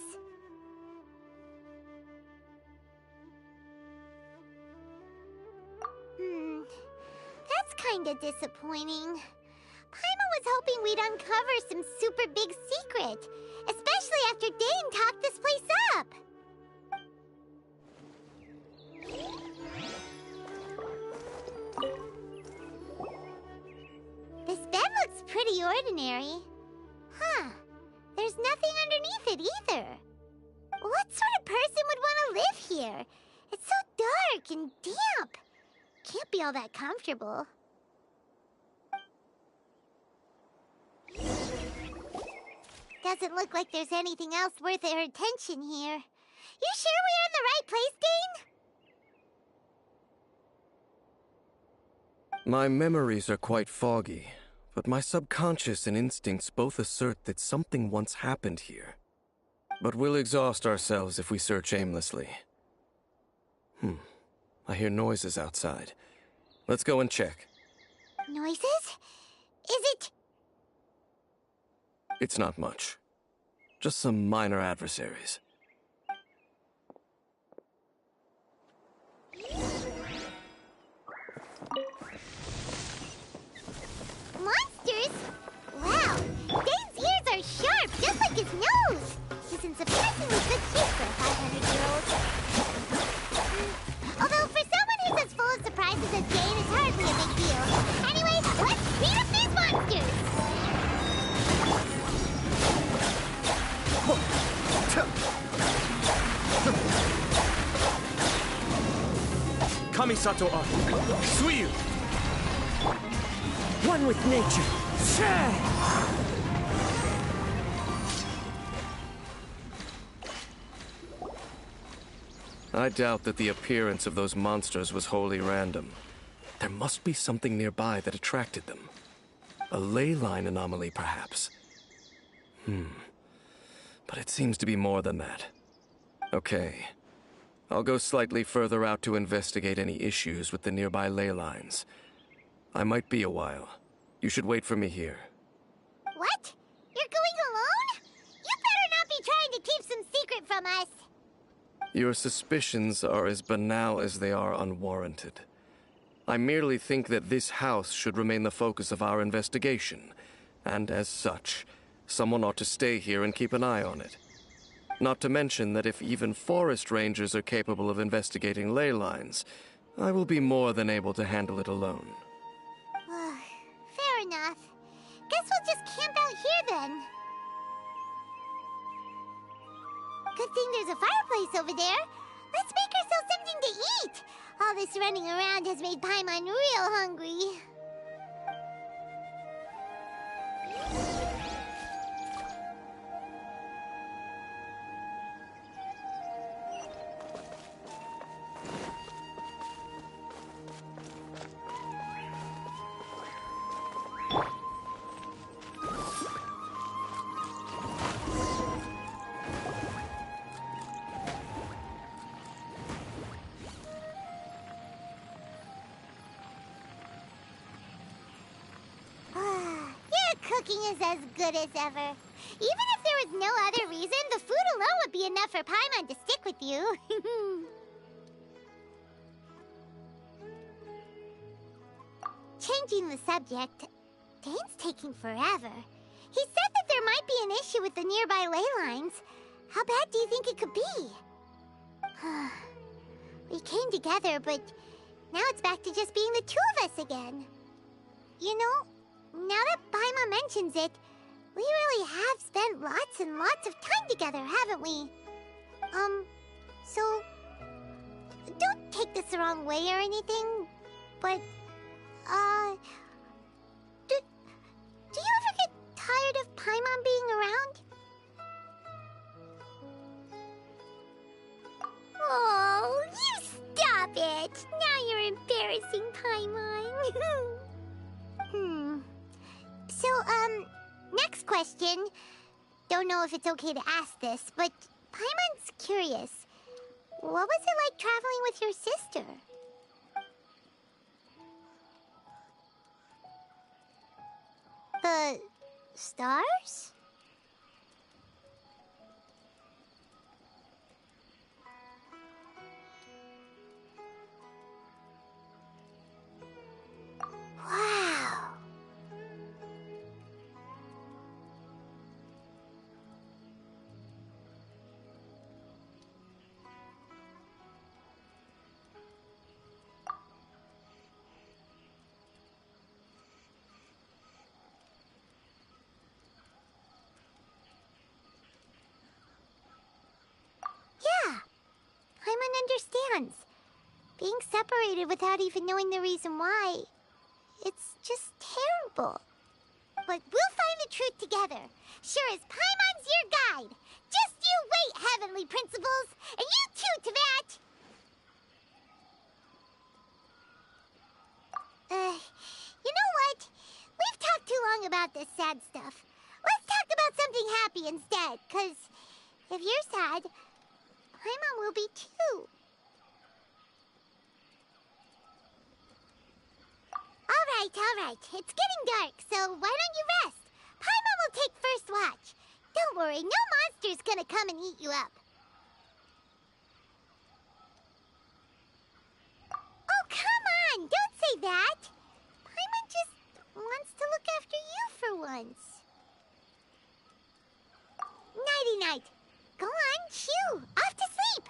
That's kinda disappointing. Paimon was hoping we'd uncover some super big secret, especially after Dane talked this place up. This bed looks pretty ordinary. Huh. There's nothing underneath it either. What sort of person would want to live here? It's so dark and damp. Can't be all that comfortable. Doesn't look like there's anything else worth our attention here. You sure we're in the right place, Dane? My memories are quite foggy, but my subconscious and instincts both assert that something once happened here. But we'll exhaust ourselves if we search aimlessly. I hear noises outside. Let's go and check. Noises? Is it... It's not much. Just some minor adversaries. Monsters? Wow, Dane's ears are sharp, just like his nose. He's in surprisingly good shape for a 500-year-old. Although for someone who's as full of surprises as Dane, it's hardly a big deal. Anyway, let's beat up these monsters! Kamisato Art. Suiyu! One with nature. I doubt that the appearance of those monsters was wholly random. There must be something nearby that attracted them. A ley line anomaly, perhaps. But it seems to be more than that. Okay. I'll go slightly further out to investigate any issues with the nearby ley lines. I might be a while. You should wait for me here. What? You're going alone? You better not be trying to keep some secret from us. Your suspicions are as banal as they are unwarranted. I merely think that this house should remain the focus of our investigation, and as such, someone ought to stay here and keep an eye on it. Not to mention that if even forest rangers are capable of investigating ley lines, I will be more than able to handle it alone. Fair enough. Guess we'll just camp out here then. Good thing there's a fireplace over there. Let's make ourselves something to eat. All this running around has made Paimon real hungry. Cooking is as good as ever. Even if there was no other reason, the food alone would be enough for Paimon to stick with you. Changing the subject, Dane's taking forever. He said that there might be an issue with the nearby ley lines. How bad do you think it could be? We came together, but now it's back to just being the two of us again. You know, now that Paimon mentions it, we really have spent lots and lots of time together, haven't we? So, don't take this the wrong way or anything, but, do you ever get tired of Paimon being around? Oh, you stop it! Now you're embarrassing Paimon. So, next question. Don't know if it's okay to ask this, but Paimon's curious. What was it like traveling with your sister? The stars? Wow. Yeah, Paimon understands. Being separated without even knowing the reason why, it's just terrible. But we'll find the truth together. Sure as Paimon's your guide. Just you wait, Heavenly Principles, and you too, Teyvat! You know what? We've talked too long about this sad stuff. Let's talk about something happy instead, 'cause if you're sad, Paimon will be too. Alright. It's getting dark, so why don't you rest? Paimon will take first watch. Don't worry, no monster's gonna come and eat you up. Oh, come on! Don't say that! Paimon just wants to look after you for once. Nighty-night. Go on, shoo! Off to sleep!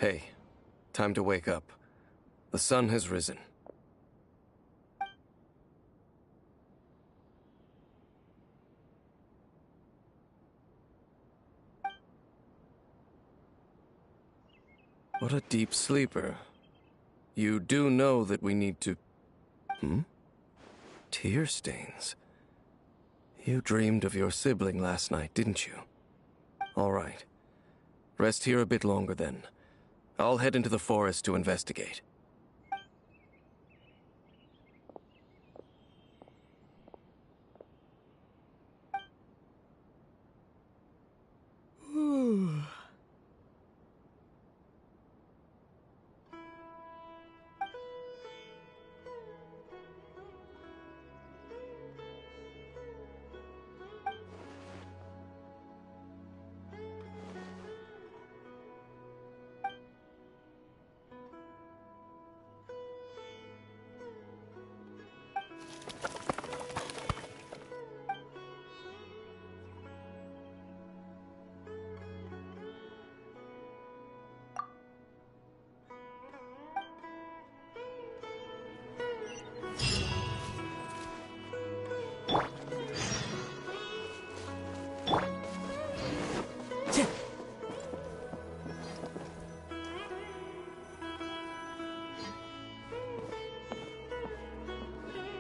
Hey, time to wake up. The sun has risen. What a deep sleeper. You do know that we need to... Tear stains. You dreamed of your sibling last night, didn't you? All right. Rest here a bit longer then. I'll head into the forest to investigate.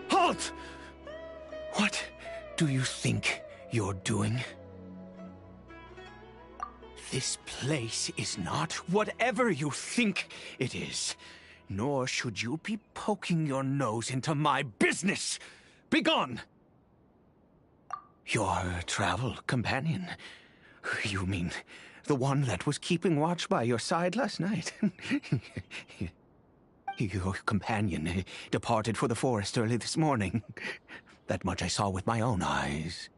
Halt! What do you think you're doing? This place is not whatever you think it is. Nor should you be poking your nose into my business. Begone! Your travel companion. You mean the one that was keeping watch by your side last night? Your companion departed for the forest early this morning. That much I saw with my own eyes.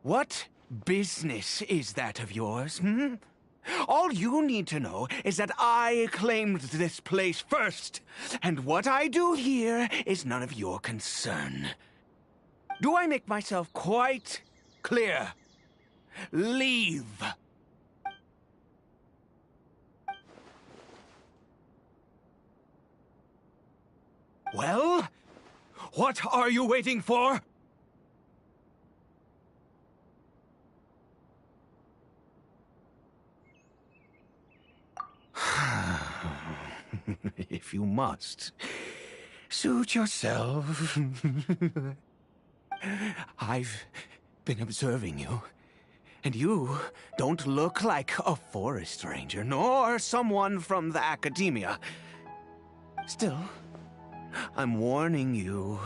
What business is that of yours, hmm? All you need to know is that I claimed this place first, and what I do here is none of your concern. Do I make myself quite clear? Leave! Well, what are you waiting for? If you must, suit yourself. I've been observing you, and you don't look like a forest ranger, nor someone from the academia. Still, I'm warning you,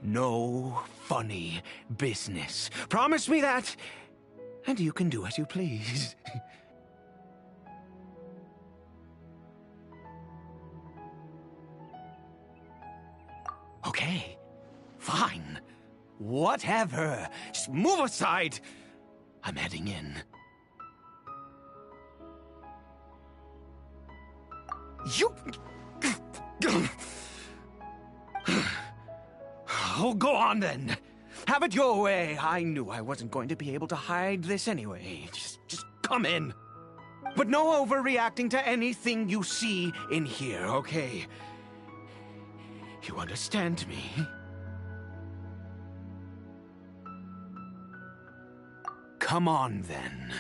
no funny business. Promise me that, and you can do as you please. Okay, fine. Whatever. Just move aside. I'm heading in. You... Oh, go on then. Have it your way. I knew I wasn't going to be able to hide this anyway. Just come in. But no overreacting to anything you see in here, okay? You understand me? Come on, then.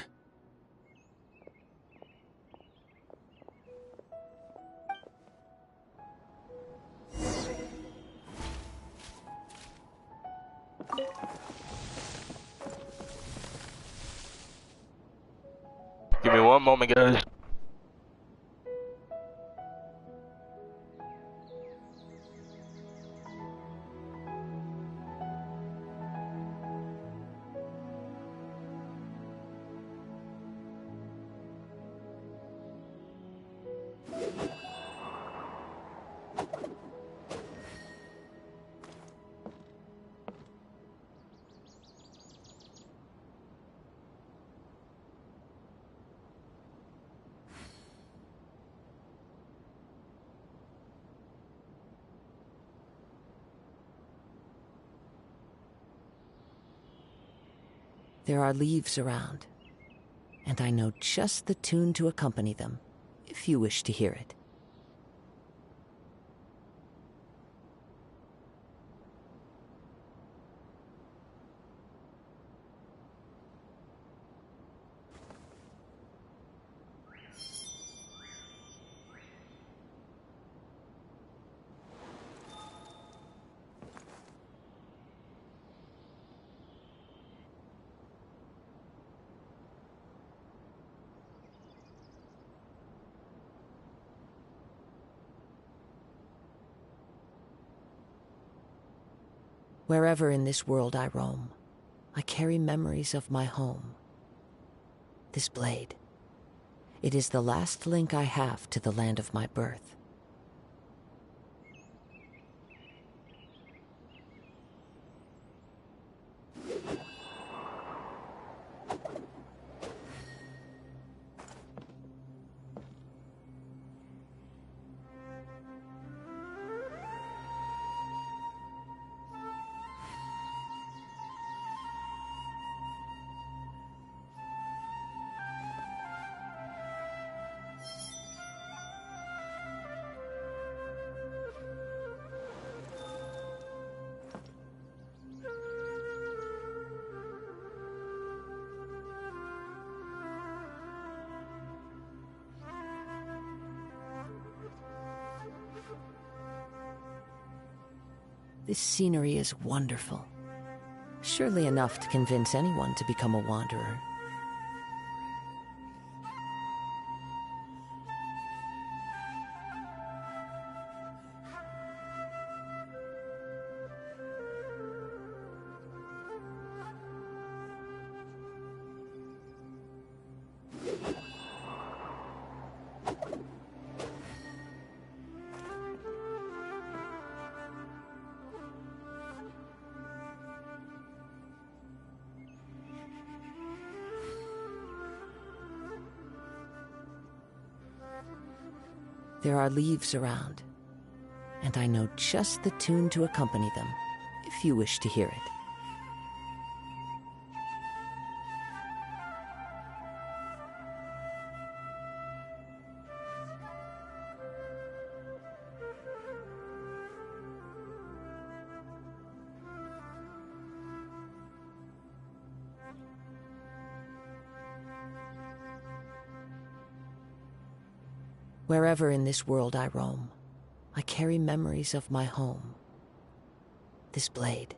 Give me one moment, guys. There are leaves around, and I know just the tune to accompany them, if you wish to hear it. Wherever in this world I roam, I carry memories of my home. This blade, it is the last link I have to the land of my birth. This scenery is wonderful. Surely enough to convince anyone to become a wanderer. There are leaves around, and I know just the tune to accompany them, if you wish to hear it. Wherever in this world I roam, I carry memories of my home. This blade,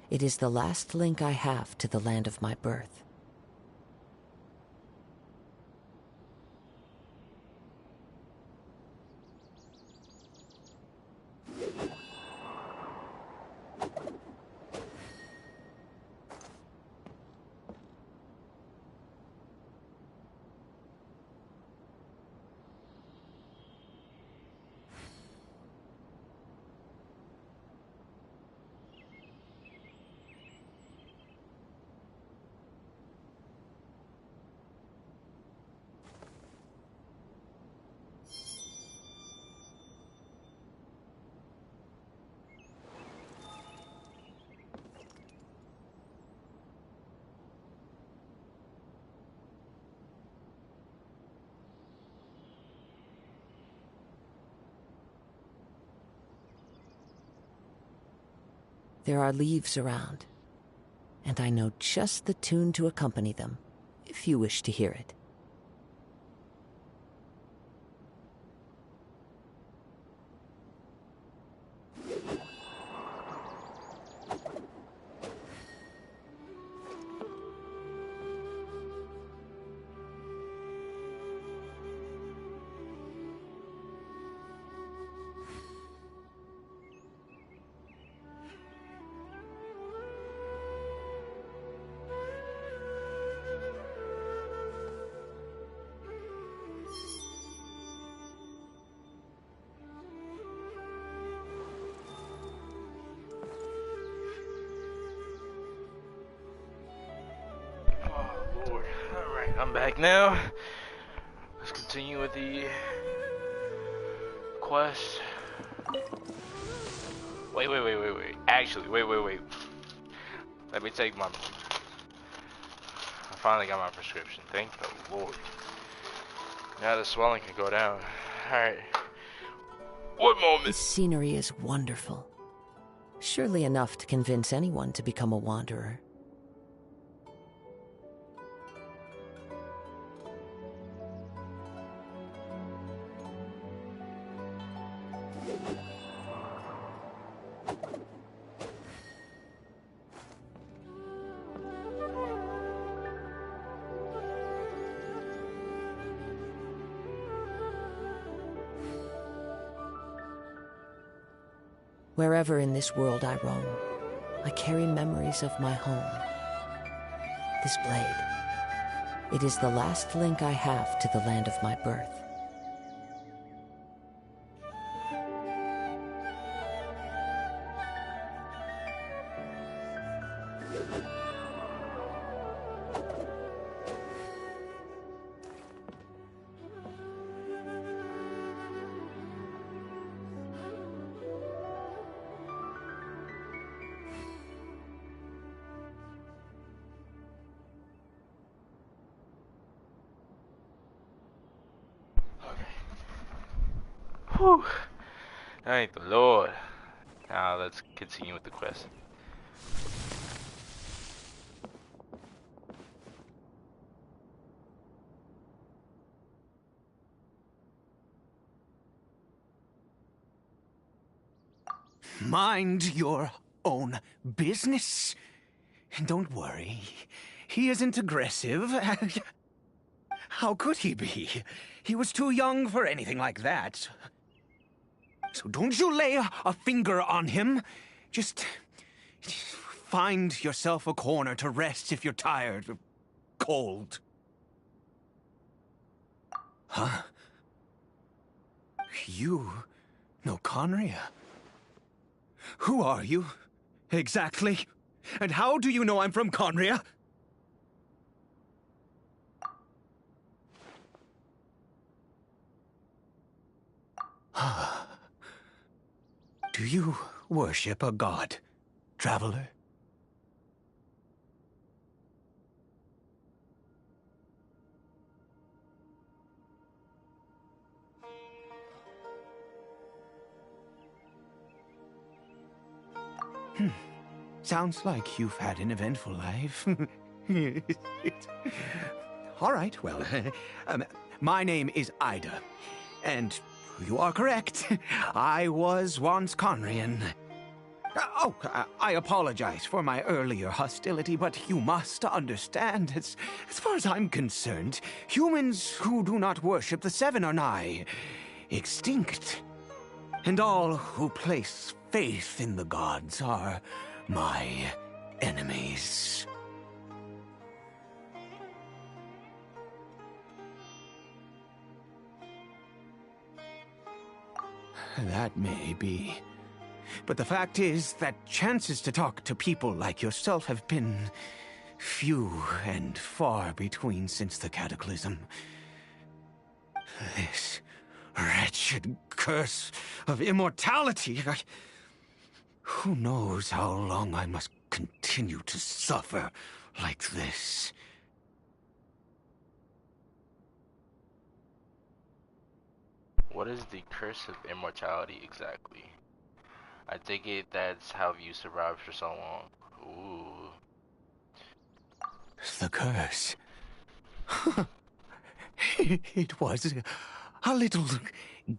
it is the last link I have to the land of my birth. There are leaves around, and I know just the tune to accompany them, if you wish to hear it. I'm back now. Let's continue with the quest. Wait. Actually, wait. Let me take my finally got my prescription. Thank the Lord. Now the swelling can go down. Alright. What moment? This scenery is wonderful. Surely enough to convince anyone to become a wanderer. Wherever in this world I roam, I carry memories of my home. This blade, it is the last link I have to the land of my birth. Whew. Thank the Lord. Now let's continue with the quest. Mind your own business. Don't worry. He isn't aggressive. How could he be? He was too young for anything like that. So don't you lay a finger on him. Just find yourself a corner to rest if you're tired or cold. Huh? You know Conria? Who are you, exactly? And how do you know I'm from Conria? Do you worship a god, traveler? Sounds like you've had an eventful life. All right, well, my name is Ida, and you are correct. I was once Conrian. I apologize for my earlier hostility, but you must understand, as far as I'm concerned, humans who do not worship the Seven are nigh extinct. And all who place faith in the gods are my enemies. That may be. But the fact is that chances to talk to people like yourself have been few and far between since the Cataclysm. This wretched curse of immortality. Who knows how long I must continue to suffer like this? What is the curse of immortality exactly? I take it that's how you survived for so long. Ooh. The curse. It was a little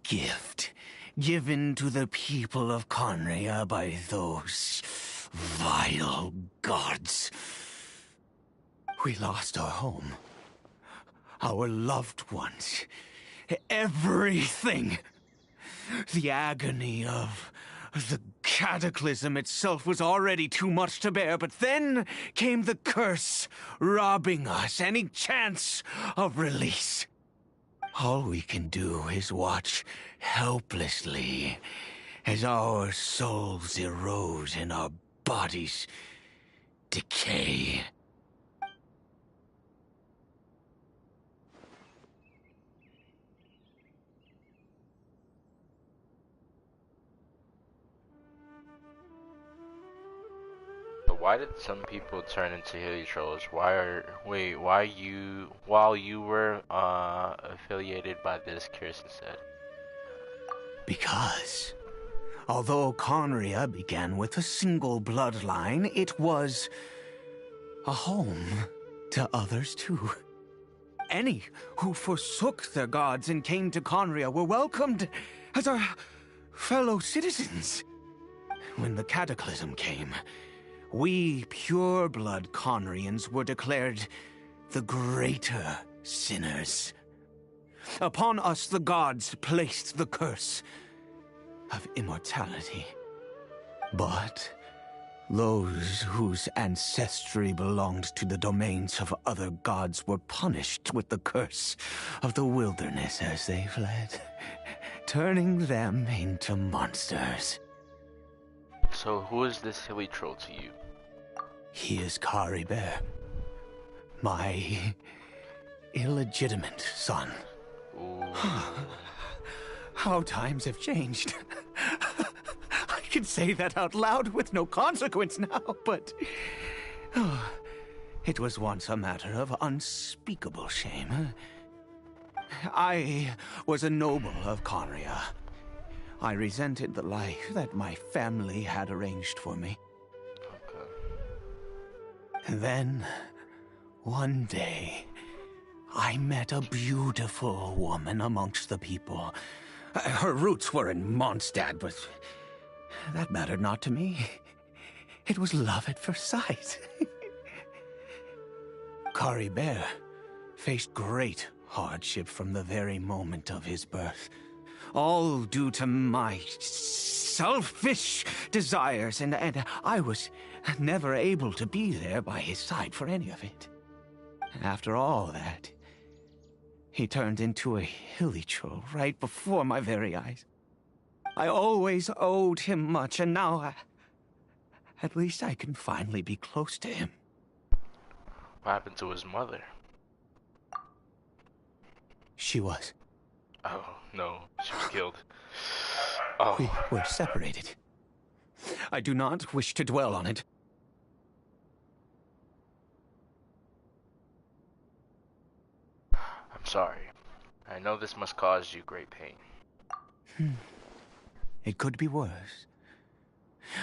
gift given to the people of Conria by those vile gods. We lost our home, our loved ones, everything. The agony of the cataclysm itself was already too much to bear, but then came the curse, robbing us any chance of release. All we can do is watch helplessly as our souls erode and our bodies decay. The why did some people turn into Helitrolls? While you were affiliated by this curse instead? Because, although Conria began with a single bloodline, it was a home to others too. Any who forsook their gods and came to Conria were welcomed as our fellow citizens. When the cataclysm came, we pure-blood Conrians were declared the greater sinners. Upon us the gods placed the curse of immortality. But those whose ancestry belonged to the domains of other gods were punished with the curse of the wilderness as they fled, turning them into monsters. So who is this Helitroll to you? He is Caribert, my illegitimate son. How times have changed. I can say that out loud with no consequence now, but it was once a matter of unspeakable shame. I was a noble of Conria. I resented the life that my family had arranged for me. And then, one day, I met a beautiful woman amongst the people. Her roots were in Mondstadt, but that mattered not to me. It was love at first sight. Caribert faced great hardship from the very moment of his birth. All due to my selfish desires, and I was never able to be there by his side for any of it. After all that, he turned into a Helitroll right before my very eyes. I always owed him much, and now at least I can finally be close to him. What happened to his mother? She was. Oh, no. She was killed. Oh. We were separated. I do not wish to dwell on it. I'm sorry. I know this must cause you great pain. It could be worse.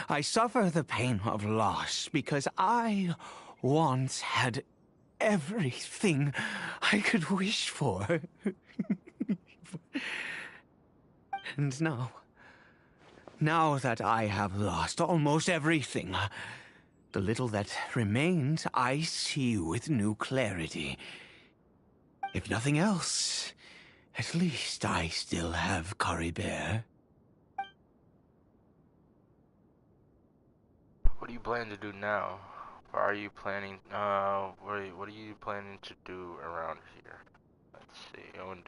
I suffer the pain of loss because I once had everything I could wish for. And now that I have lost almost everything, the little that remains I see with new clarity. If nothing else, at least I still have Caribert. What do you plan to do now? Or are you planning, what are you planning to do around here? Let's see, I'm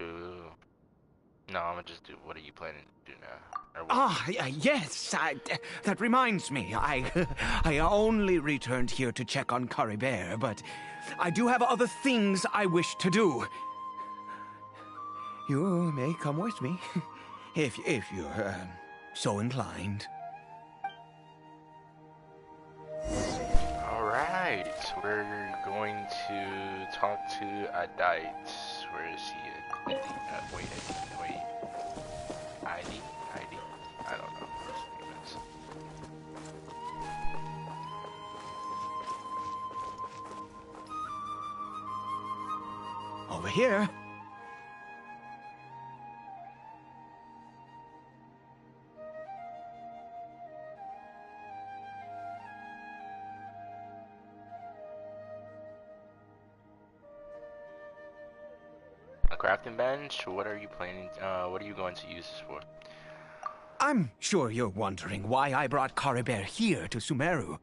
gonna just do, what are you planning to do now? Yes, that reminds me. I only returned here to check on Caribert, but I do have other things I wish to do. You may come with me, if you're so inclined. Alright, we're going to talk to Adite. Where is he? Wait. ID? I don't know what his name is. Over here. Crafting bench? What are you planning? What are you going to use this for? I'm sure you're wondering why I brought Caribert here to Sumeru.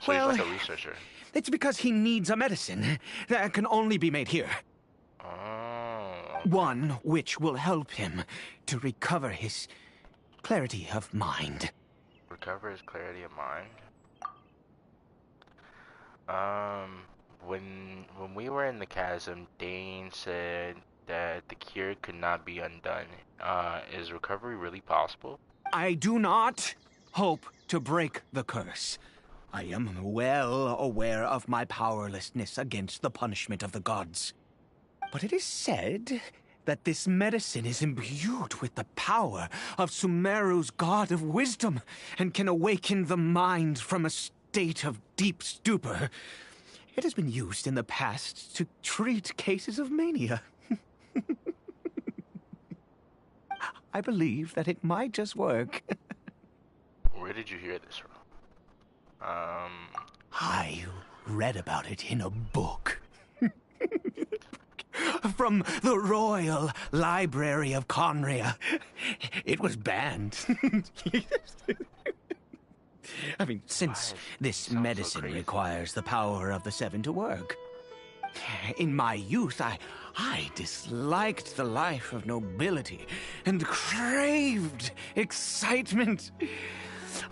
So well, he's like a researcher. It's because he needs a medicine that can only be made here. Oh. One which will help him to recover his clarity of mind. Recover his clarity of mind? When we were in the chasm, Dane said that the cure could not be undone. Is recovery really possible? I do not hope to break the curse. I am well aware of my powerlessness against the punishment of the gods. But it is said that this medicine is imbued with the power of Sumeru's god of wisdom and can awaken the mind from a state of deep stupor. It has been used in the past to treat cases of mania. I believe that it might just work. Where did you hear this from? I read about it in a book. From the Royal Library of Conria. It was banned. I mean, since this medicine requires the power of the Seven to work. In my youth, I disliked the life of nobility and craved excitement.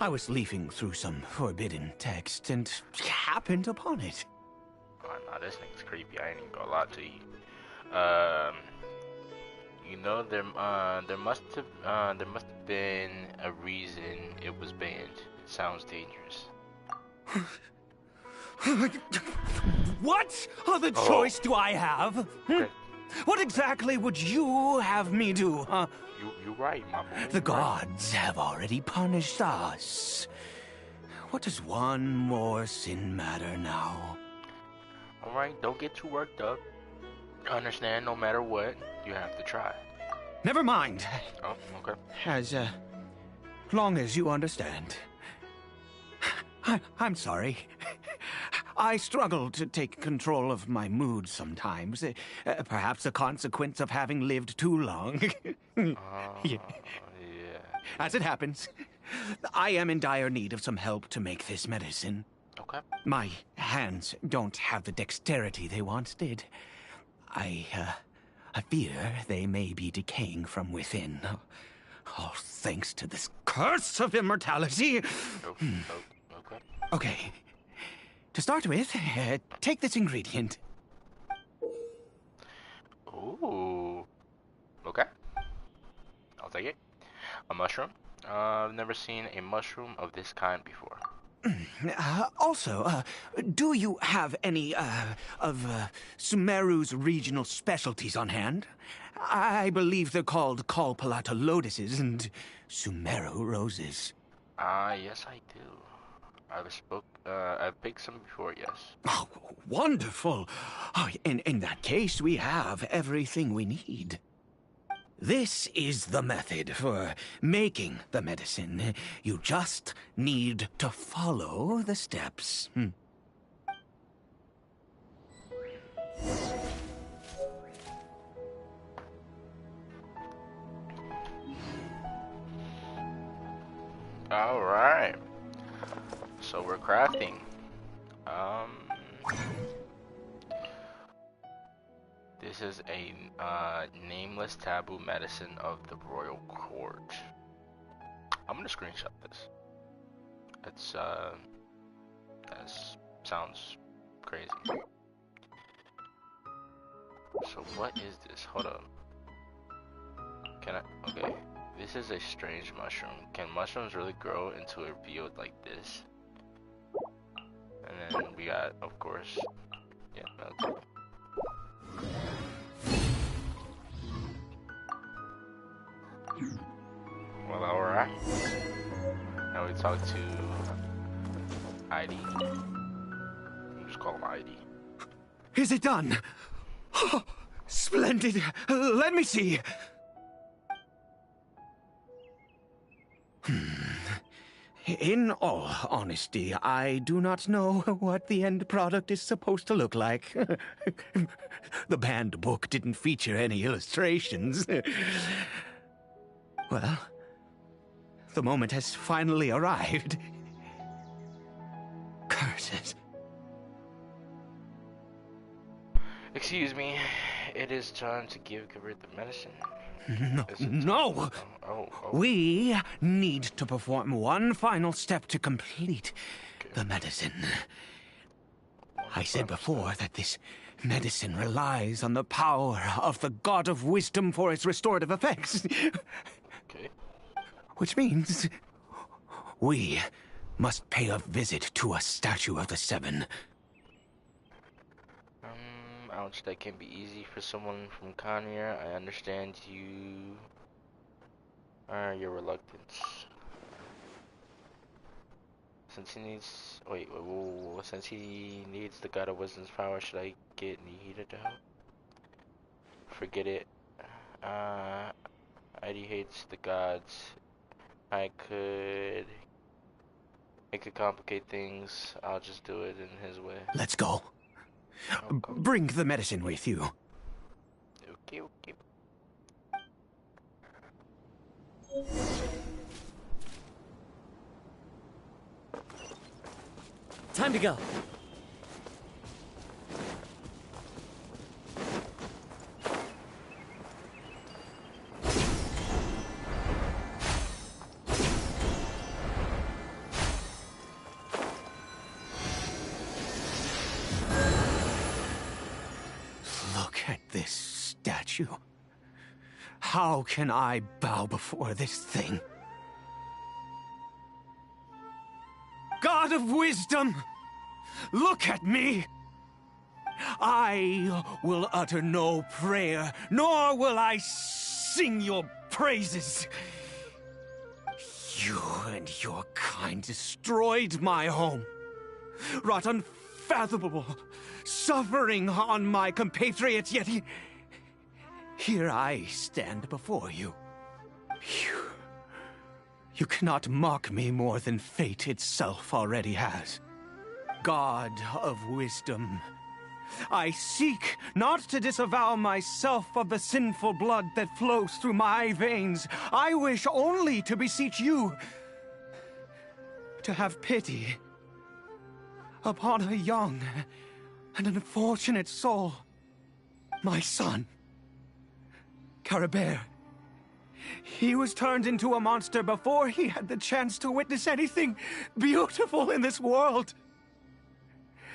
I was leafing through some forbidden text and happened upon it. Oh, no, this thing's creepy. I ain't even gonna lie to you. You know, there must have been a reason it was banned. It sounds dangerous. What other choice do I have? Okay. What exactly would you have me do, huh? You're right, my boy. The gods have already punished us. What does one more sin matter now? Alright, don't get too worked up. Understand, no matter what, you have to try. Never mind. Oh, okay. As long as you understand. I'm sorry. I struggle to take control of my mood sometimes. Perhaps a consequence of having lived too long. Yeah. As it happens, I am in dire need of some help to make this medicine. Okay. My hands don't have the dexterity they once did. I fear they may be decaying from within. All thanks to this curse of immortality. Okay. Okay. To start with, take this ingredient. Ooh. Okay. I'll take it. A mushroom. I've never seen a mushroom of this kind before. Also, do you have any, of Sumeru's regional specialties on hand? I believe they're called Kalpalata lotuses and Sumeru roses. Yes I do. I've picked some before, yes. Oh, wonderful! Oh, in that case, we have everything we need. This is the method for making the medicine. You just need to follow the steps. Alright. So we're crafting. This is a nameless taboo medicine of the royal court. I'm gonna screenshot this. It's that sounds crazy. So what is this? Hold up. Can I? Okay. This is a strange mushroom. Can mushrooms really grow into a field like this? And then we got, of course, yeah, okay. Well, alright. Now we talk to ID. We'll just call him ID. Is it done? Oh, splendid. Let me see. In all honesty, I do not know what the end product is supposed to look like. The banned book didn't feature any illustrations. Well, the moment has finally arrived. Curses. Excuse me, it is time to give Kavir the medicine. No! Oh. We need to perform one final step to complete the medicine. I said before that this medicine relies on the power of the God of Wisdom for its restorative effects. Okay. Which means we must pay a visit to a statue of the Seven. Ouch, that can be easy for someone from Conria. I understand your reluctance. Since he needs, since he needs the God of Wisdom's power, should I get Nihida to help? Forget it. Heidi hates the gods. It could complicate things. I'll just do it in his way. Let's go. Bring the medicine with you. Okay, okay. Time to go. Look at this statue. How can I bow before this thing? God of wisdom, look at me. I will utter no prayer, nor will I sing your praises. You and your kind destroyed my home, wrought unfathomable suffering on my compatriots, yet here I stand before you. You cannot mock me more than fate itself already has. God of wisdom, I seek not to disavow myself of the sinful blood that flows through my veins. I wish only to beseech you to have pity upon a young and unfortunate soul, my son, Caribert. He was turned into a monster before he had the chance to witness anything beautiful in this world.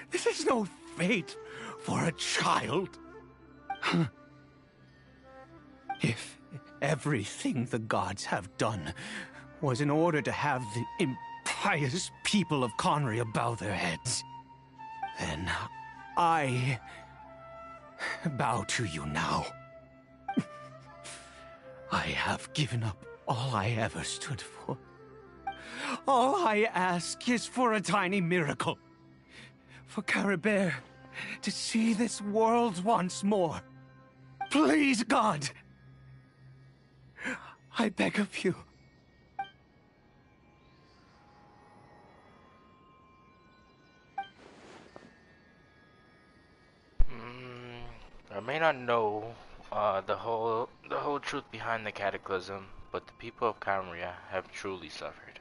This is no fate for a child. If everything the gods have done was in order to have the impious people of Conria bow their heads, then I bow to you now. I have given up all I ever stood for. All I ask is for a tiny miracle. For Caribert to see this world once more. Please, God. I beg of you. I may not know the whole truth behind the cataclysm, but the people of Conria have truly suffered.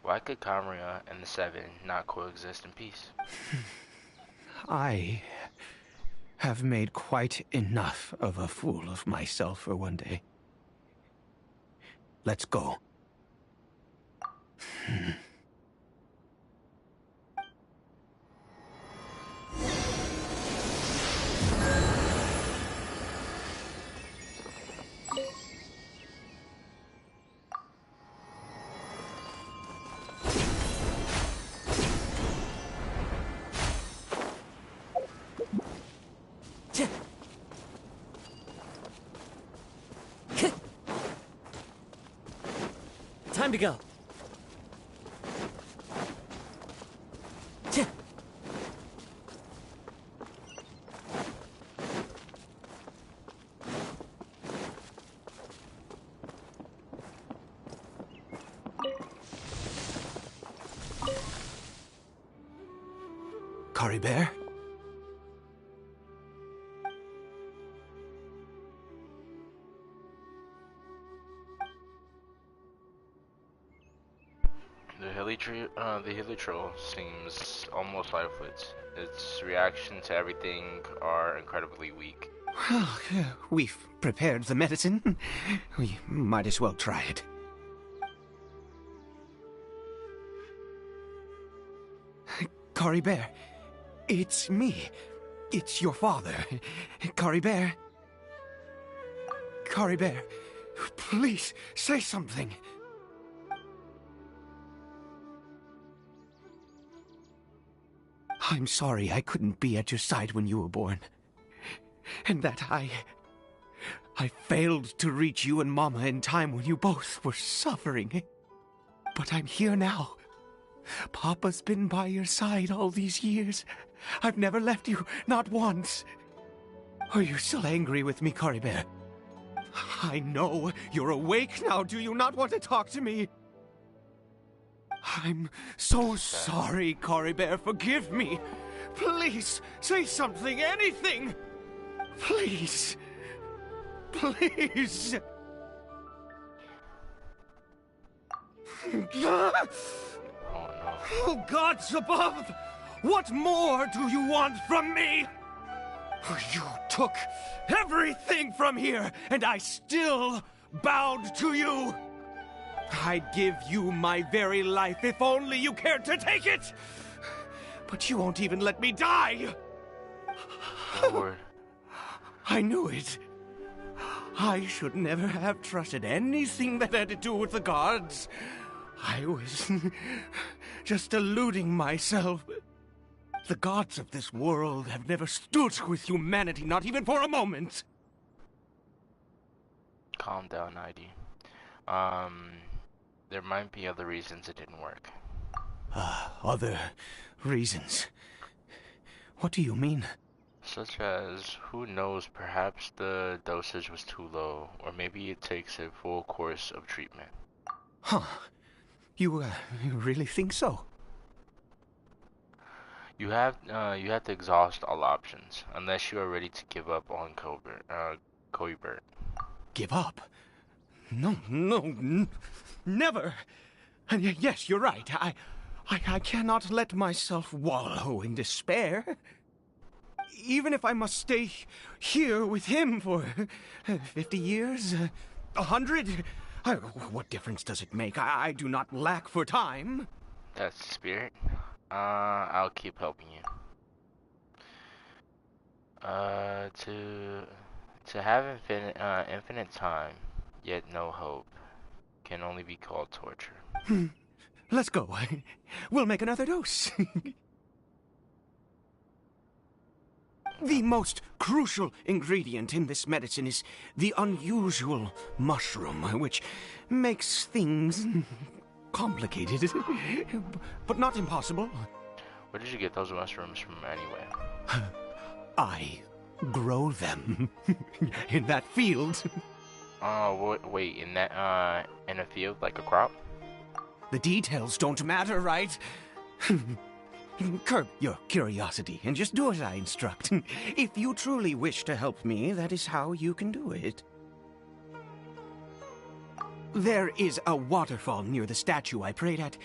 Why could Conria and the Seven not coexist in peace? I have made quite enough of a fool of myself for one day. Let's go. Time to go. Caribert? The Hilitroll seems almost lifeless. Its reaction to everything are incredibly weak. Well, we've prepared the medicine. We might as well try it. Caribert, it's me. It's your father. Caribert. Caribert, please say something. I'm sorry I couldn't be at your side when you were born. And that I failed to reach you and Mama in time when you both were suffering. But I'm here now. Papa's been by your side all these years. I've never left you, not once. Are you still angry with me, Caribert? I know you're awake now. Do you not want to talk to me? I'm so sorry, Caribert. Forgive me. Please, say something, anything. Please. Please. Oh, gods above! What more do you want from me? You took everything from here, and I still bowed to you. I'd give you my very life if only you cared to take it. But you won't even let me die. Lord. I knew it. I should never have trusted anything that had to do with the gods. I was just deluding myself. The gods of this world have never stood with humanity, not even for a moment. Calm down, ID. There might be other reasons it didn't work. Other reasons? What do you mean? Such as, who knows, perhaps the dosage was too low, or maybe it takes a full course of treatment. Huh. You really think so? You have to exhaust all options, unless you are ready to give up on Coibert. Give up? No, never. And yes, you're right. I cannot let myself wallow in despair. Even if I must stay here with him for 50 years, 100, what difference does it make? I do not lack for time. That's the spirit. I'll keep helping you. To have infinite time, yet no hope, can only be called torture. Let's go. We'll make another dose. The most crucial ingredient in this medicine is the unusual mushroom, which makes things complicated, but not impossible. Where did you get those mushrooms from anyway? I grow them in that field. Oh, wait, in a field, like a crop? The details don't matter, right? Curb your curiosity and just do as I instruct. If you truly wish to help me, that is how you can do it. There is a waterfall near the statue I prayed at.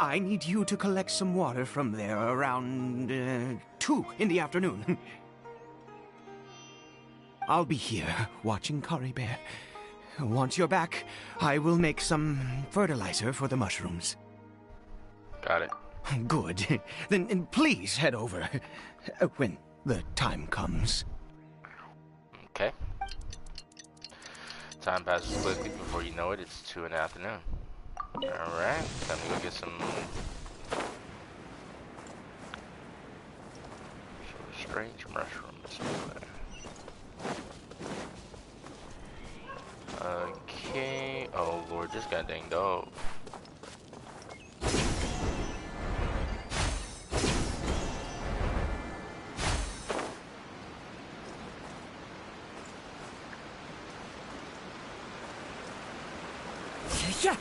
I need you to collect some water from there around 2 in the afternoon. I'll be here watching Caribert. Once you're back, I will make some fertilizer for the mushrooms. Got it. Good. Then please head over when the time comes. Okay. Time passes quickly. Before you know it, it's 2 in the afternoon. Alright, time to go get some strange mushrooms over there. Okay. Oh lord, this guy dang dope. Yeah.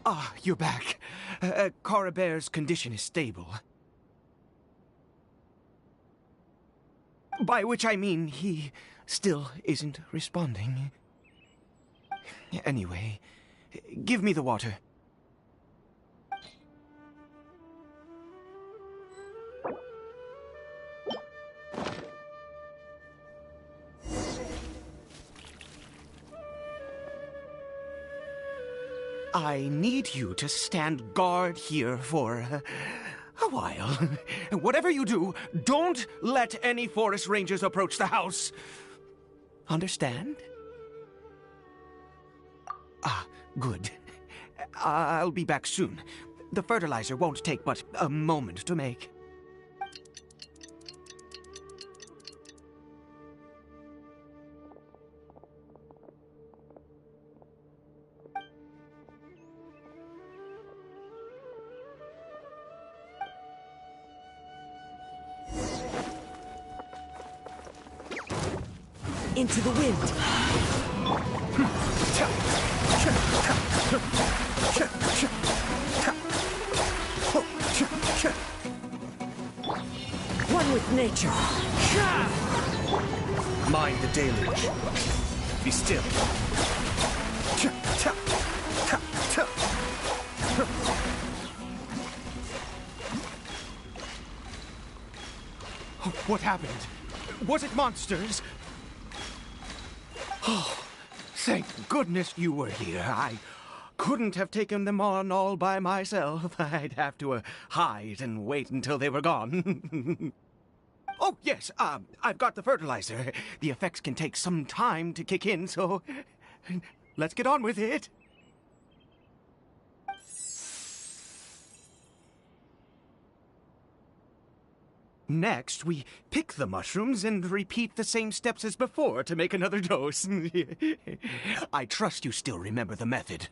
Ah, you're back. Coribert's condition is stable. By which I mean he still isn't responding. Anyway, give me the water. I need you to stand guard here for a while. Whatever you do, don't let any forest rangers approach the house. Understand? Ah, good. I'll be back soon. The fertilizer won't take but a moment to make. Into the wind. One with nature. Mind the deluge. Be still. What happened? Was it monsters? Oh, thank goodness you were here. I couldn't have taken them on all by myself. I'd have to hide and wait until they were gone. Oh, yes, I've got the fertilizer. The effects can take some time to kick in, so let's get on with it. Next, we pick the mushrooms and repeat the same steps as before to make another dose. I trust you still remember the method.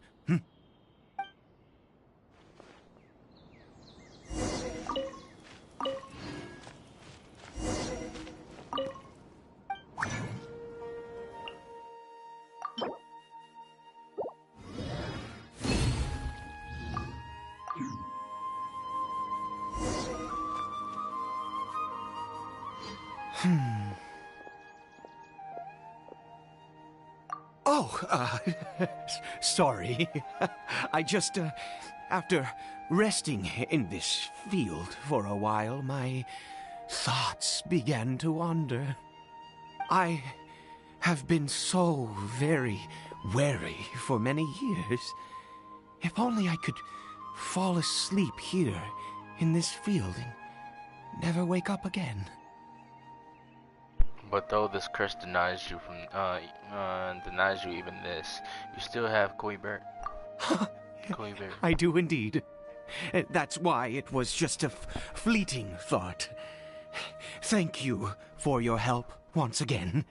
Oh, sorry. I just, after resting in this field for a while, my thoughts began to wander. I have been so very wary for many years. If only I could fall asleep here in this field and never wake up again. But though this curse denies you even this, you still have Koi Bear. Koi Bear. I do indeed. That's why it was just a fleeting thought. Thank you for your help once again.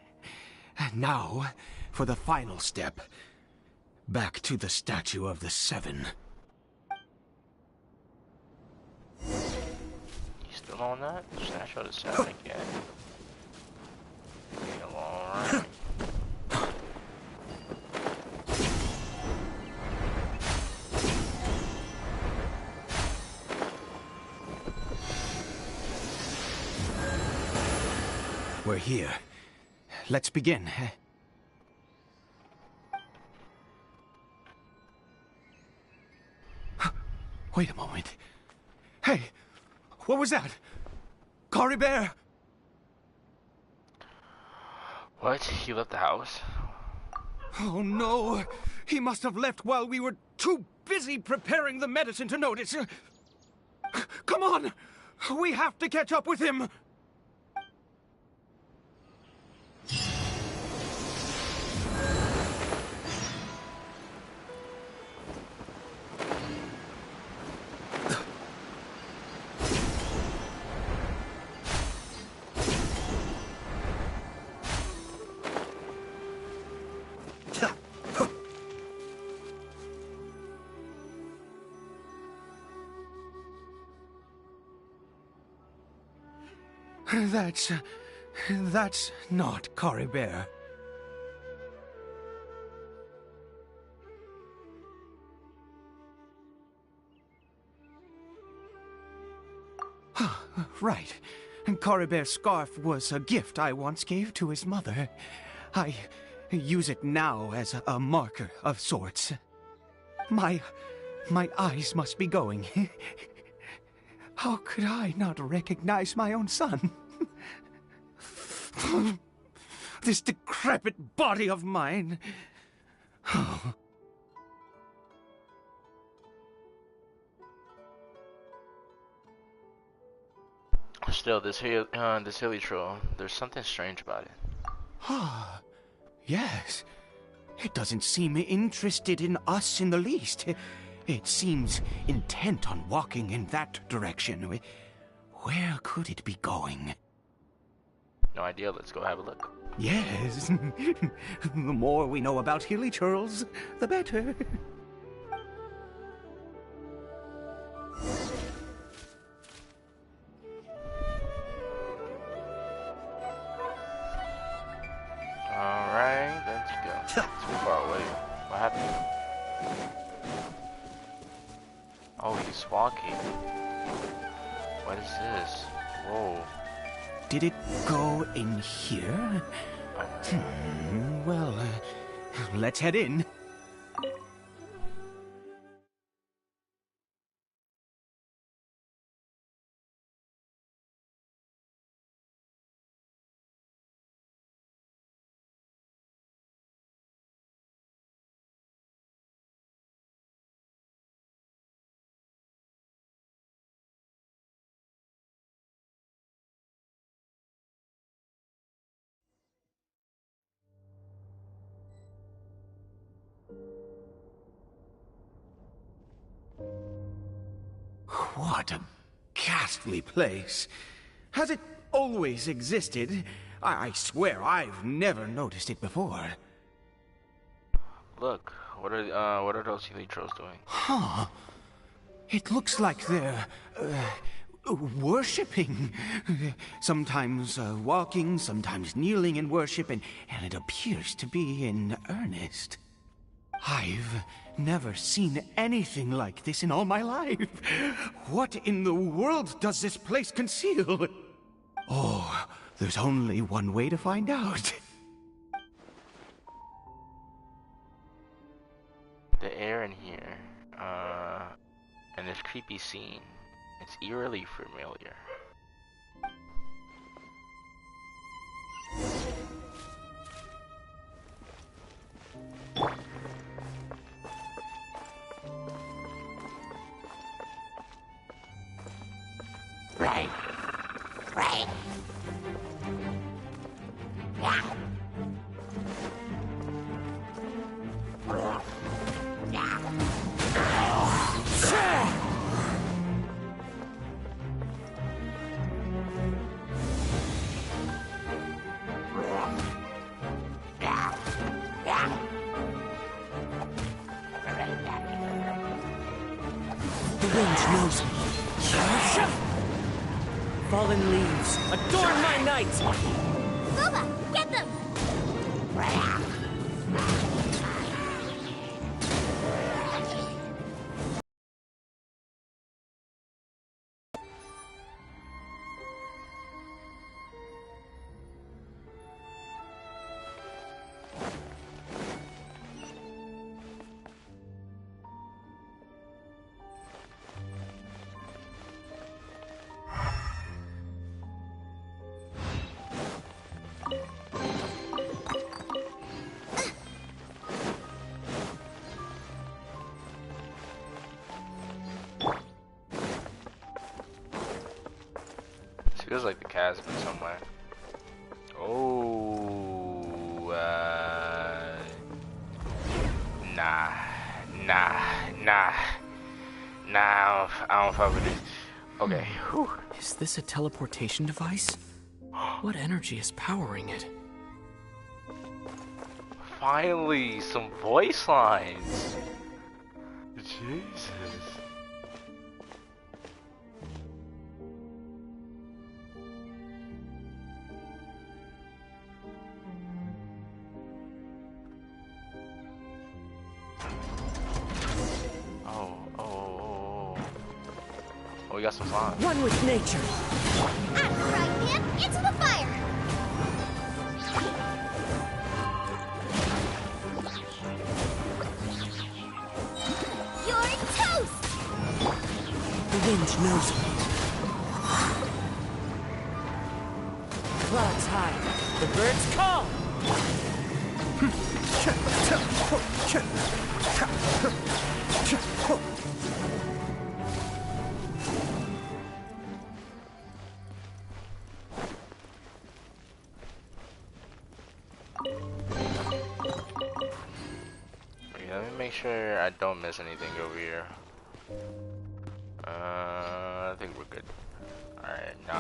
And now, for the final step. Back to the Statue of the Seven. You still on that? Statue of the Seven again? Alright. We're here. Let's begin. Wait a moment. Hey, what was that? Cory Bear! What? He left the house? Oh no! He must have left while we were too busy preparing the medicine to notice. Come on! We have to catch up with him! That's not Cory Bear. Right. Cory Bear's scarf was a gift I once gave to his mother. I use it now as a marker of sorts. My eyes must be going. How could I not recognize my own son? This decrepit body of mine. Still, this hilly troll, there's something strange about it. Ah, yes. It doesn't seem interested in us in the least. It seems intent on walking in that direction. Where could it be going? No idea, let's go have a look. Yes. The more we know about hilly churls, the better. Alright, let's go. It's too far away. What happened? Oh, he's walking. What is this? Whoa. Did it go in here? Well, let's head in. What a ghastly place. Has it always existed? I swear I've never noticed it before. Look, what are those hilly trolls doing? Huh. It looks like they're worshipping. Sometimes walking, sometimes kneeling in worship, and it appears to be in earnest. I've never seen anything like this in all my life. What in the world does this place conceal? Oh, there's only one way to find out. The air in here, and this creepy scene, it's eerily familiar. Right. Yeah. The wind knows me. Fallen leaves, adorn my night! Booba, get them! Feels like the chasm somewhere. Oh, nah, I don't fuck with it. Okay, whew. Is this a teleportation device? What energy is powering it? Finally, some voice lines. Jesus. Oh, we got some fun. One with nature. I'm right, him into the fire. You're toast. The wind knows me. Clouds high. The birds call. make sure I don't miss anything over here. I think we're good. Alright, no.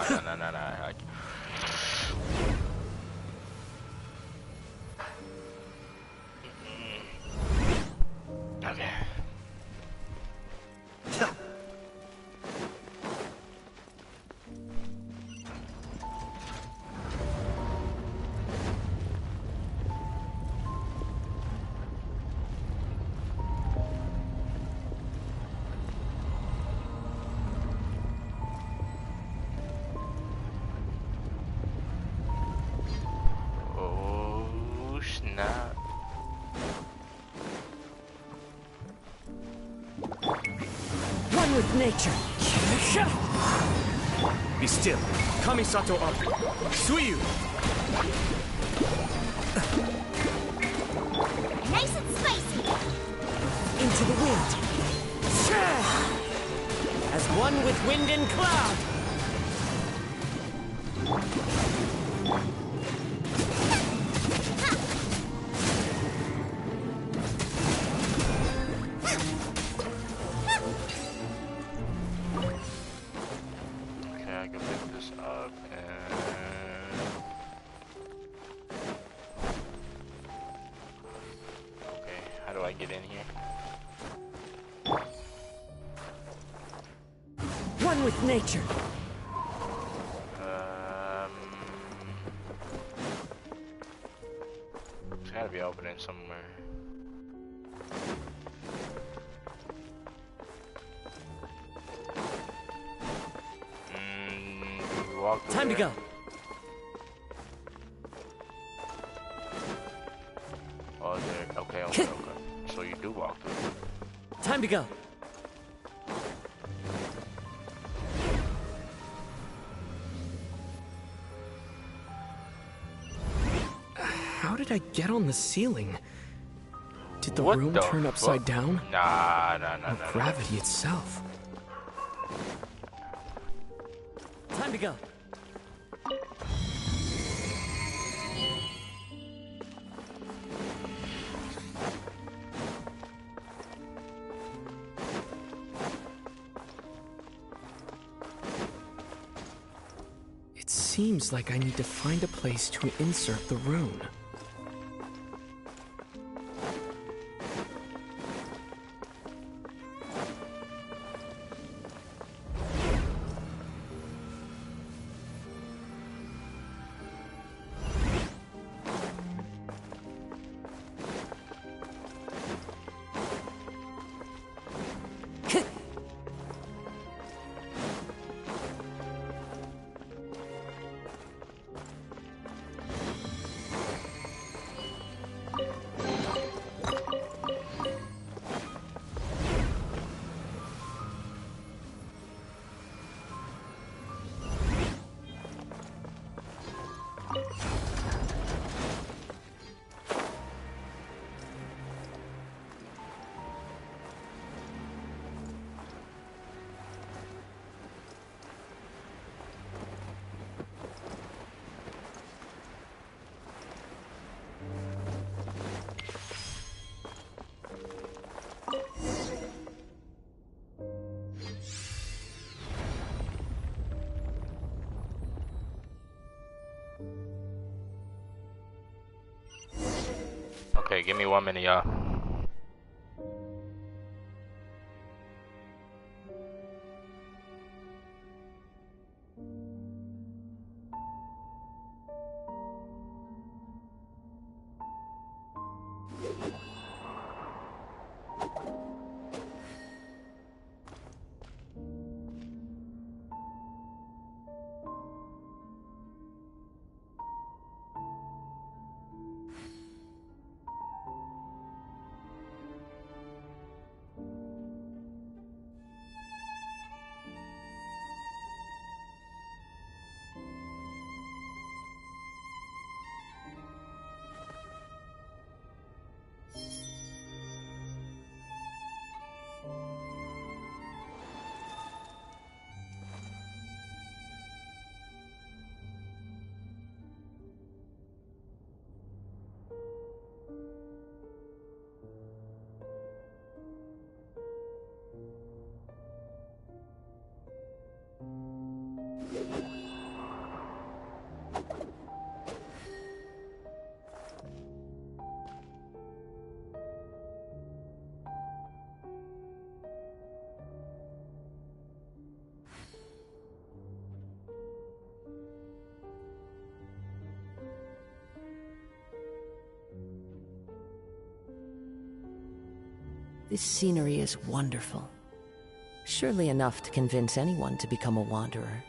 Okay. Oh snap. One with nature. Be still. Kamisato up. Suiyu. Nice and spicy. Into the wind. As one with wind and cloud. Okay, I can pick this up and... Okay, how do I get in here? One with nature. It's gotta be opening somewhere. Walk Time to go. Oh, there. Okay. So you do walk through. Time to go. How did I get on the ceiling? Did the What room the turn upside fuck? down? Nah. Or gravity itself? Time to go. It seems like I need to find a place to insert the rune. Okay, give me 1 minute, y'all. This scenery is wonderful. Surely enough to convince anyone to become a wanderer.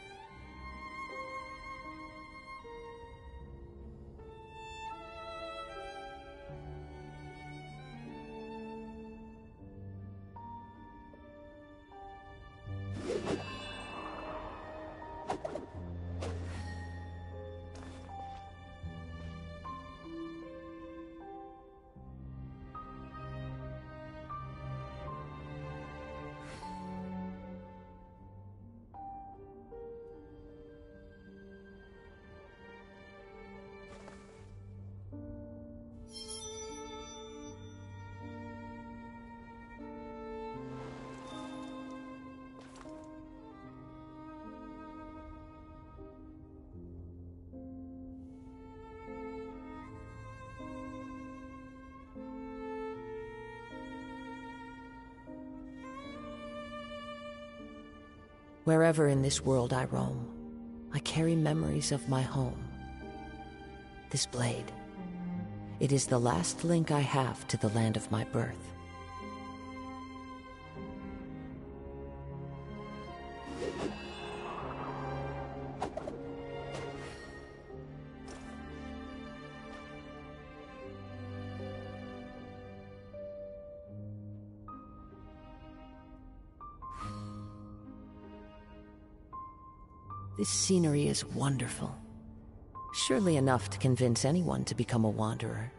Wherever in this world I roam, I carry memories of my home. This blade, it is the last link I have to the land of my birth. This scenery is wonderful. Surely enough to convince anyone to become a wanderer.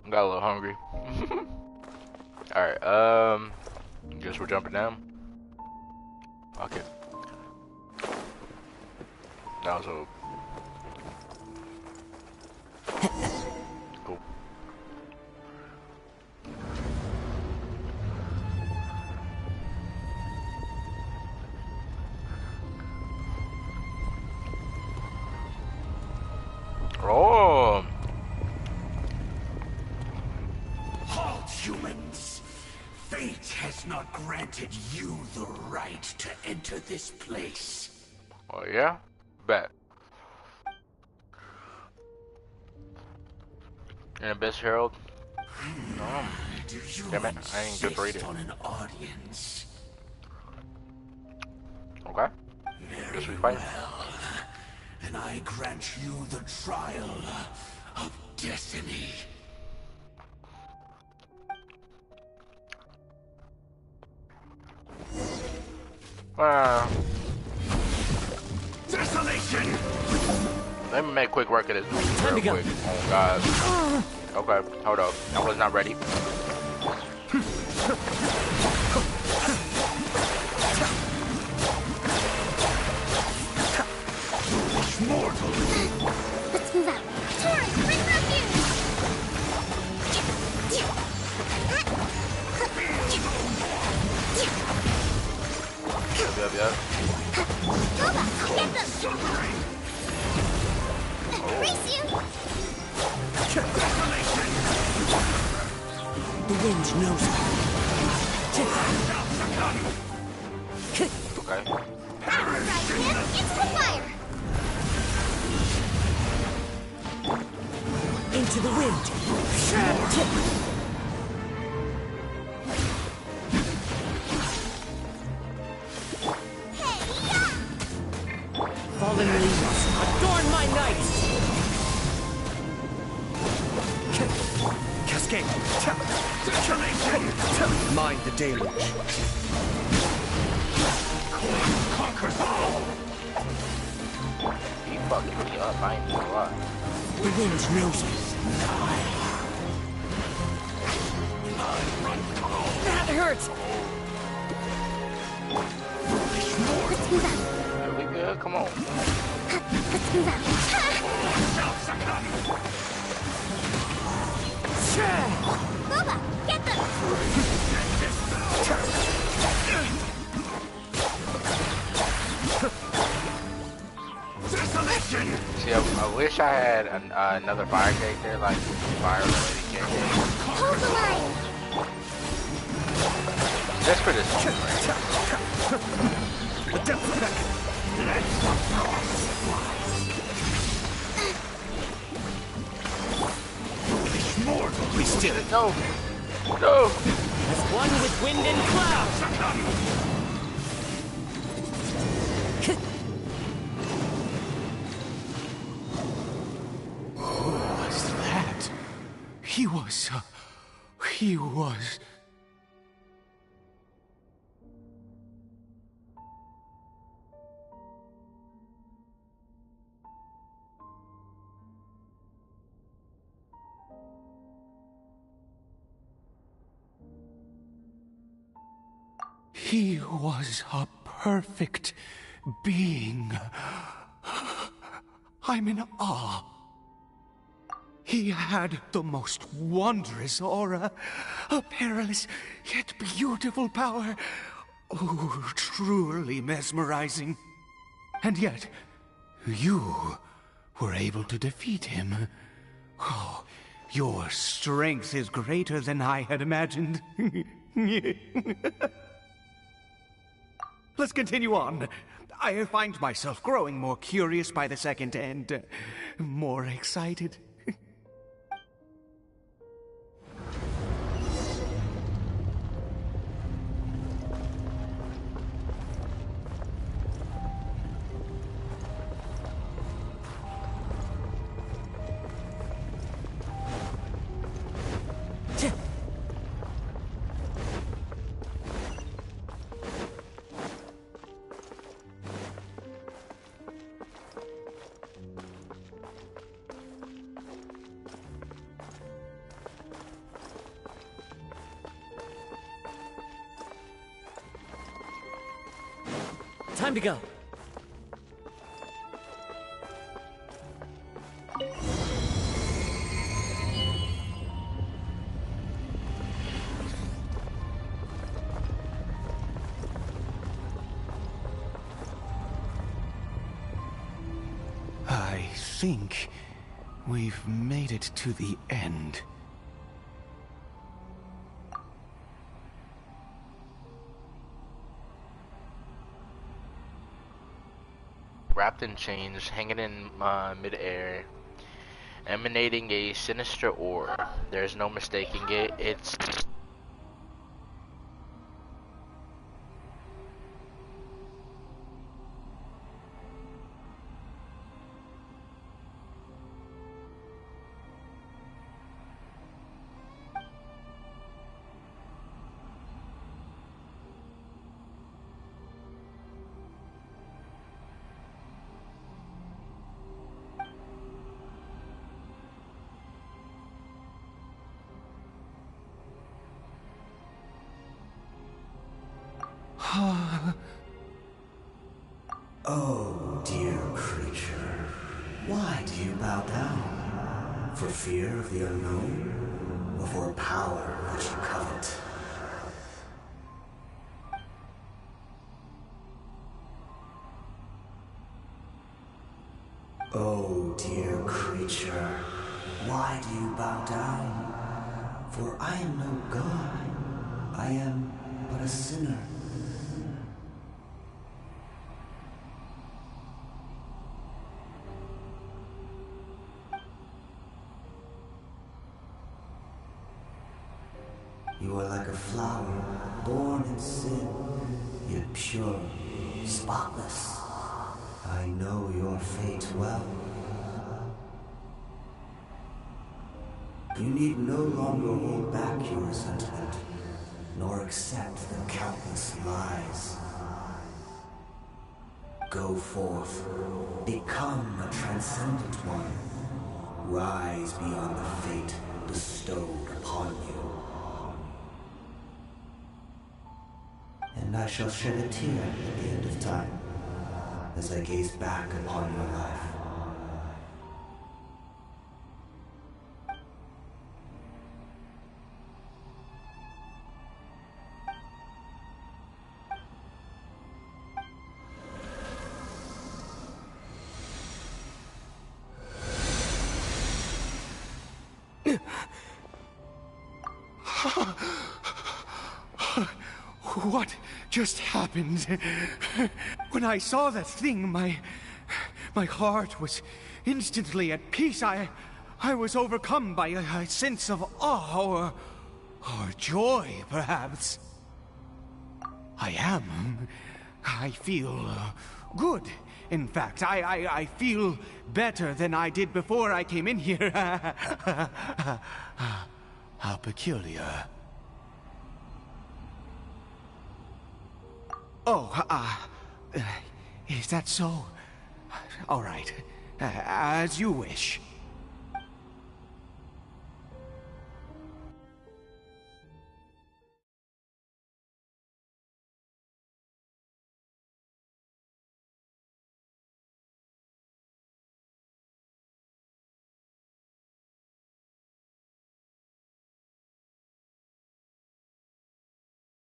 Got a little hungry. Alright, guess we're jumping down. Okay. That was a cool. Oh. Humans, fate has not granted you the right to enter this place. Oh yeah? Bet. And Abyss Herald? Damn it, I ain't good rated. On an audience. Okay. Guess we fight. Well, and I grant you the trial of destiny. Desolation! Let me make quick work of this real quick. Oh god. Okay, hold up. I was not ready. Mortal! Let's move out. Taurus, bring refuge! Yep. Nova, get them! Race you! The wind knows me. Okay. Right, Pip, it's the fire! Into the wind. Fallen leaves, adorn my night! Cascade! Mind the deluge. Conquers all! He fucking me up, I ain't gonna lie. The wind knows me. hurt! Let's move out. Are we good? Come on. Let's move out. Boba, get them! See, I wish I had another fire character, like fire related character. Hold the line! Just for this We still no. No. As one with wind and cloud. Who was that? He was... He was a perfect being. I'm in awe. He had the most wondrous aura, a perilous yet beautiful power. Oh, truly mesmerizing. And yet, you were able to defeat him. Oh, your strength is greater than I had imagined. Let's continue on. I find myself growing more curious by the second and more excited. Time to go. I think we've made it to the end. Wrapped in chains, hanging in mid-air, emanating a sinister aura. There's no mistaking it. It's Oh, dear creature. Why do you bow down? For fear of the unknown? Or for power that you covet? Oh, dear creature. Why do you bow down? For I am no god. I am but a sinner. You are like a flower, born in sin, yet pure, spotless. I know your fate well. You need no longer hold back your resentment, nor accept the countless lies. Go forth, become a transcendent one. Rise beyond the fate bestowed upon you. and I shall shed a tear at the end of time, as I gaze back upon your life. What just happened? When I saw that thing, my heart was instantly at peace. I was overcome by a sense of awe or joy, perhaps. I feel good. In fact, I feel better than I did before I came in here. How peculiar. Oh, is that so? All right, as you wish.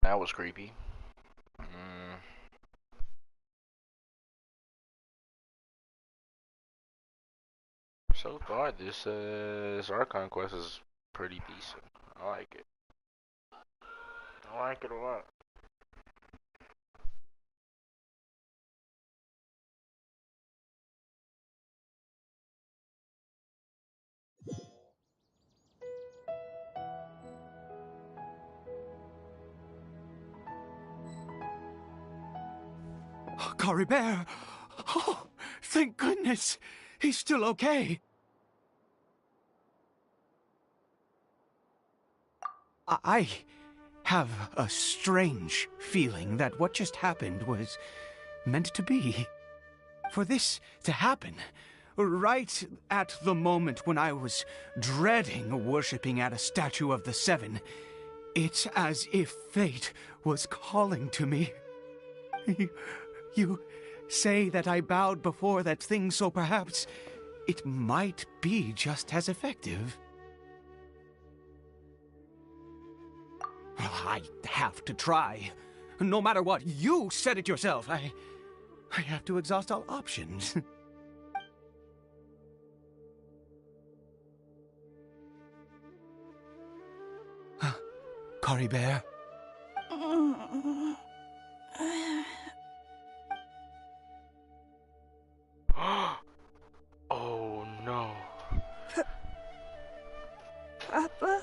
That was creepy. So far, this Archon quest is pretty decent. I like it. I like it a lot. Cory Bear! Oh, thank goodness! He's still okay! I have a strange feeling that what just happened was meant to be. For this to happen, right at the moment when I was dreading worshipping at a statue of the Seven, it's as if fate was calling to me. You say that I bowed before that thing, so perhaps it might be just as effective. I have to try. No matter what, you said it yourself. I have to exhaust all options. Cory Bear? Oh no. Papa?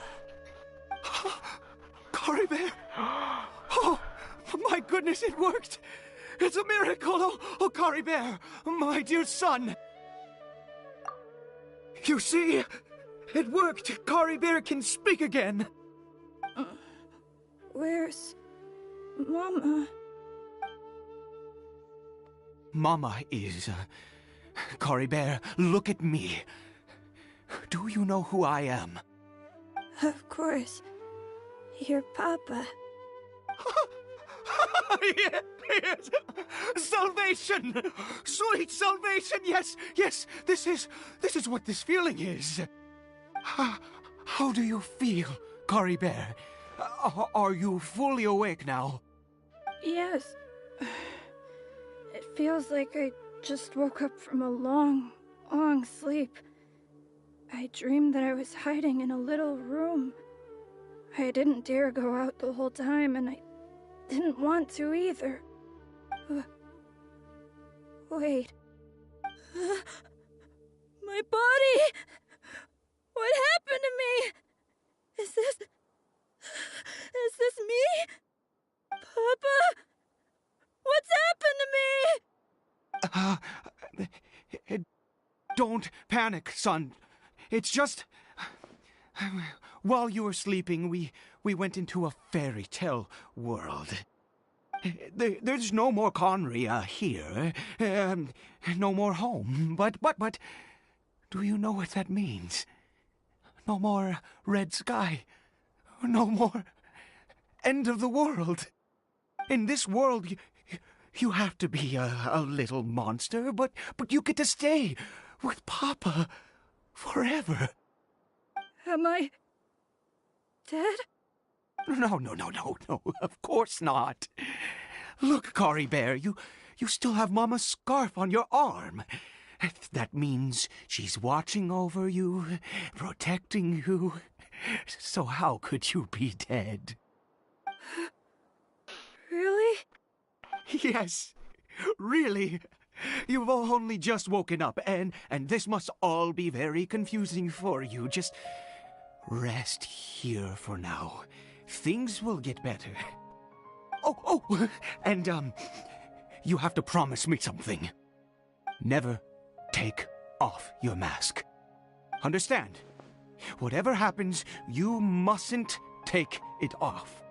Cory Bear? Oh, my goodness, it worked! It's a miracle! Oh, Cory Bear, my dear son! You see, it worked! Cory Bear can speak again! Where's Mama? Mama is... Cory Bear, look at me. Do you know who I am? Of course. Your Papa. Yes! Salvation! Sweet salvation! Yes, yes, this is what this feeling is. How do you feel, Cory Bear? Are you fully awake now? Yes. It feels like I just woke up from a long, long sleep. I dreamed that I was hiding in a little room. I didn't dare go out the whole time, and I didn't want to either. Wait. My body! What happened to me? Is this me? Papa? What's happened to me? Don't panic, son. It's just... While you were sleeping, we went into a fairy tale world. There's no more Conria here. No more home. But... Do you know what that means? No more red sky. No more end of the world. In this world, you have to be a little monster, but you get to stay with Papa forever. Am I dead? No, of course not. Look, Cory Bear, you still have Mama's scarf on your arm. That means she's watching over you, protecting you. So how could you be dead? Really? Yes, really. You've only just woken up, and this must all be very confusing for you. Just rest here for now. Things will get better. Oh, and you have to promise me something. Never take off your mask. Understand? Whatever happens, you mustn't take it off.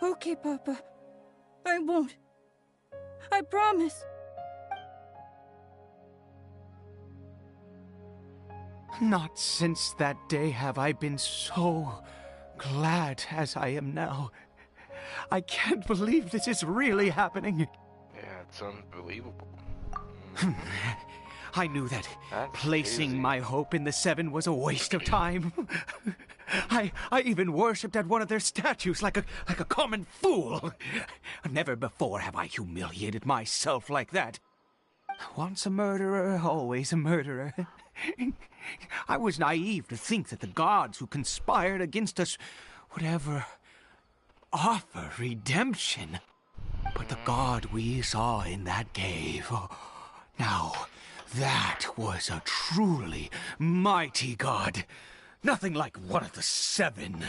Okay, Papa. I won't. I promise. Not since that day have I been so glad as I am now. I can't believe this is really happening. Yeah, it's unbelievable. I knew that That's placing crazy. my hope in the Seven was a waste of time. I even worshipped at one of their statues like a common fool. Never before have I humiliated myself like that. Once a murderer, always a murderer. I was naive to think that the gods who conspired against us would ever offer redemption. But the god we saw in that cave, now that was a truly mighty god. Nothing like one of the Seven.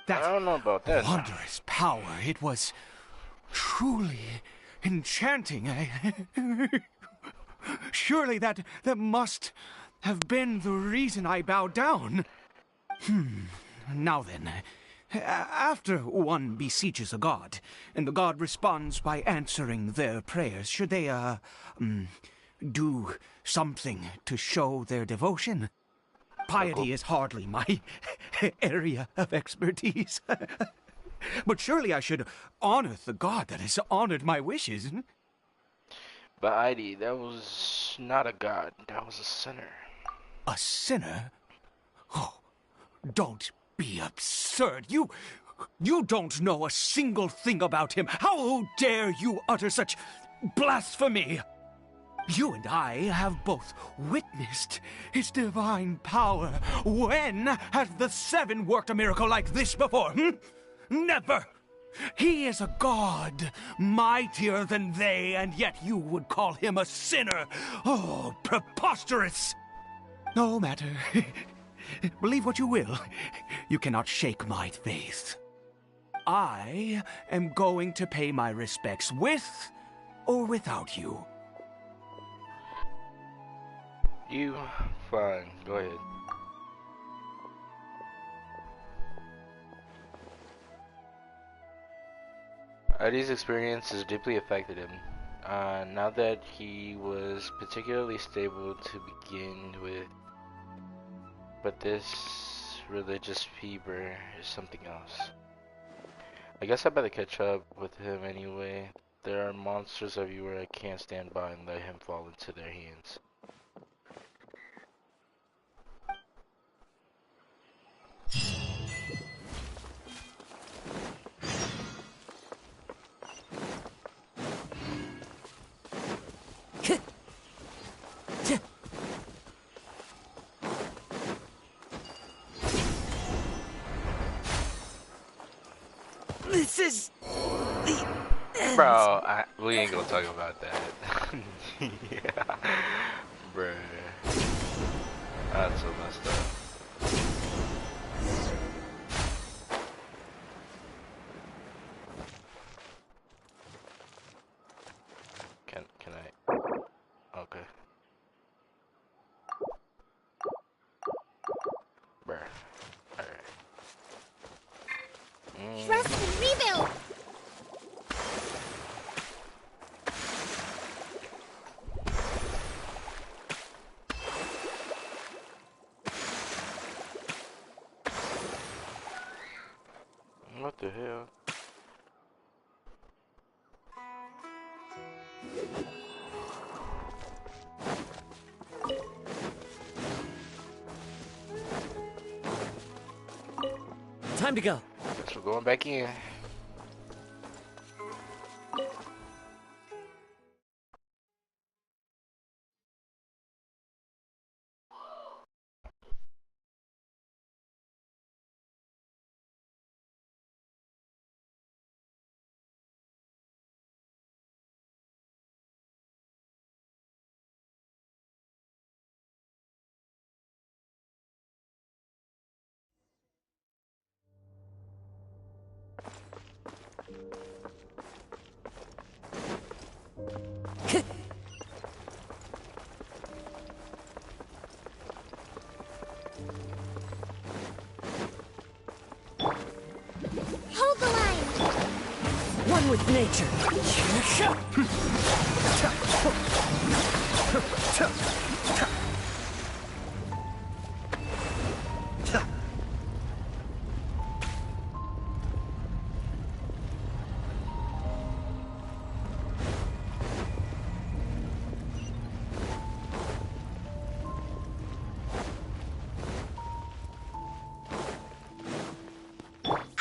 That I don't know about that. wondrous power, it was truly enchanting. Surely that must have been the reason I bowed down. Now then, after one beseeches a god, and the god responds by answering their prayers, should they, do something to show their devotion? Piety is hardly my area of expertise. But surely I should honor the god that has honored my wishes. But Heidi, that was not a god. That was a sinner. A sinner? Oh, don't be absurd. You don't know a single thing about him. How dare you utter such blasphemy? You and I have both witnessed his divine power. When has the Seven worked a miracle like this before? Never! He is a god, mightier than they, and yet you would call him a sinner. Oh, preposterous! No matter. Believe what you will. You cannot shake my faith. I am going to pay my respects with or without you. You, fine, go ahead. Heidi's experience has deeply affected him. Now that he was particularly stable to begin with, but this religious fever is something else. I guess I better catch up with him anyway. There are monsters everywhere. I can't stand by and let him fall into their hands. This is the end. Bro, we ain't gonna talk about that. Yeah. Bruh. That's so messed up. Can I? Okay. Bruh. Alright. Trust and rebuild! What the hell? Time to go. Guess we're going back in. Hold the line! One with nature. Out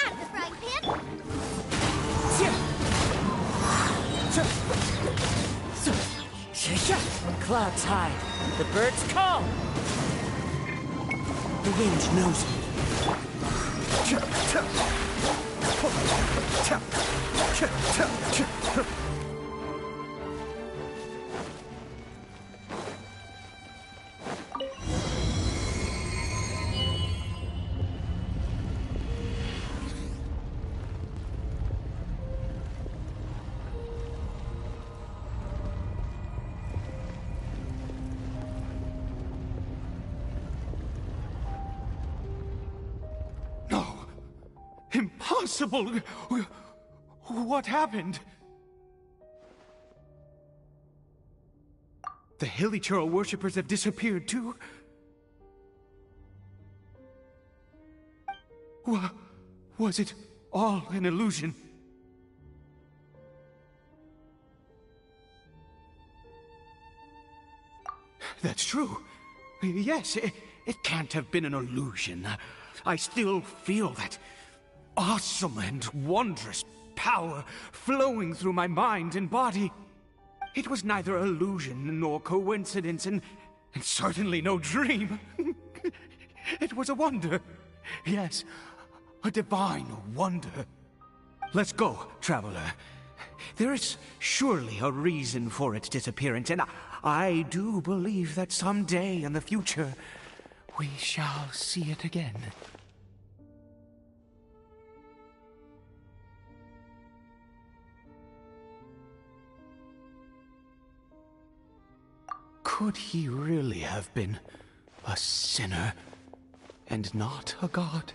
of the frying pan! Clouds high. The birds call. The wind knows me. Impossible! What happened? The Hilichurl worshippers have disappeared too? Was it all an illusion? That's true. Yes, it can't have been an illusion. I still feel that awesome and wondrous power flowing through my mind and body. It was neither illusion nor coincidence, and certainly no dream. It was a wonder. Yes, a divine wonder. Let's go, traveler. There is surely a reason for its disappearance, and I do believe that someday in the future, we shall see it again. Could he really have been a sinner and not a god?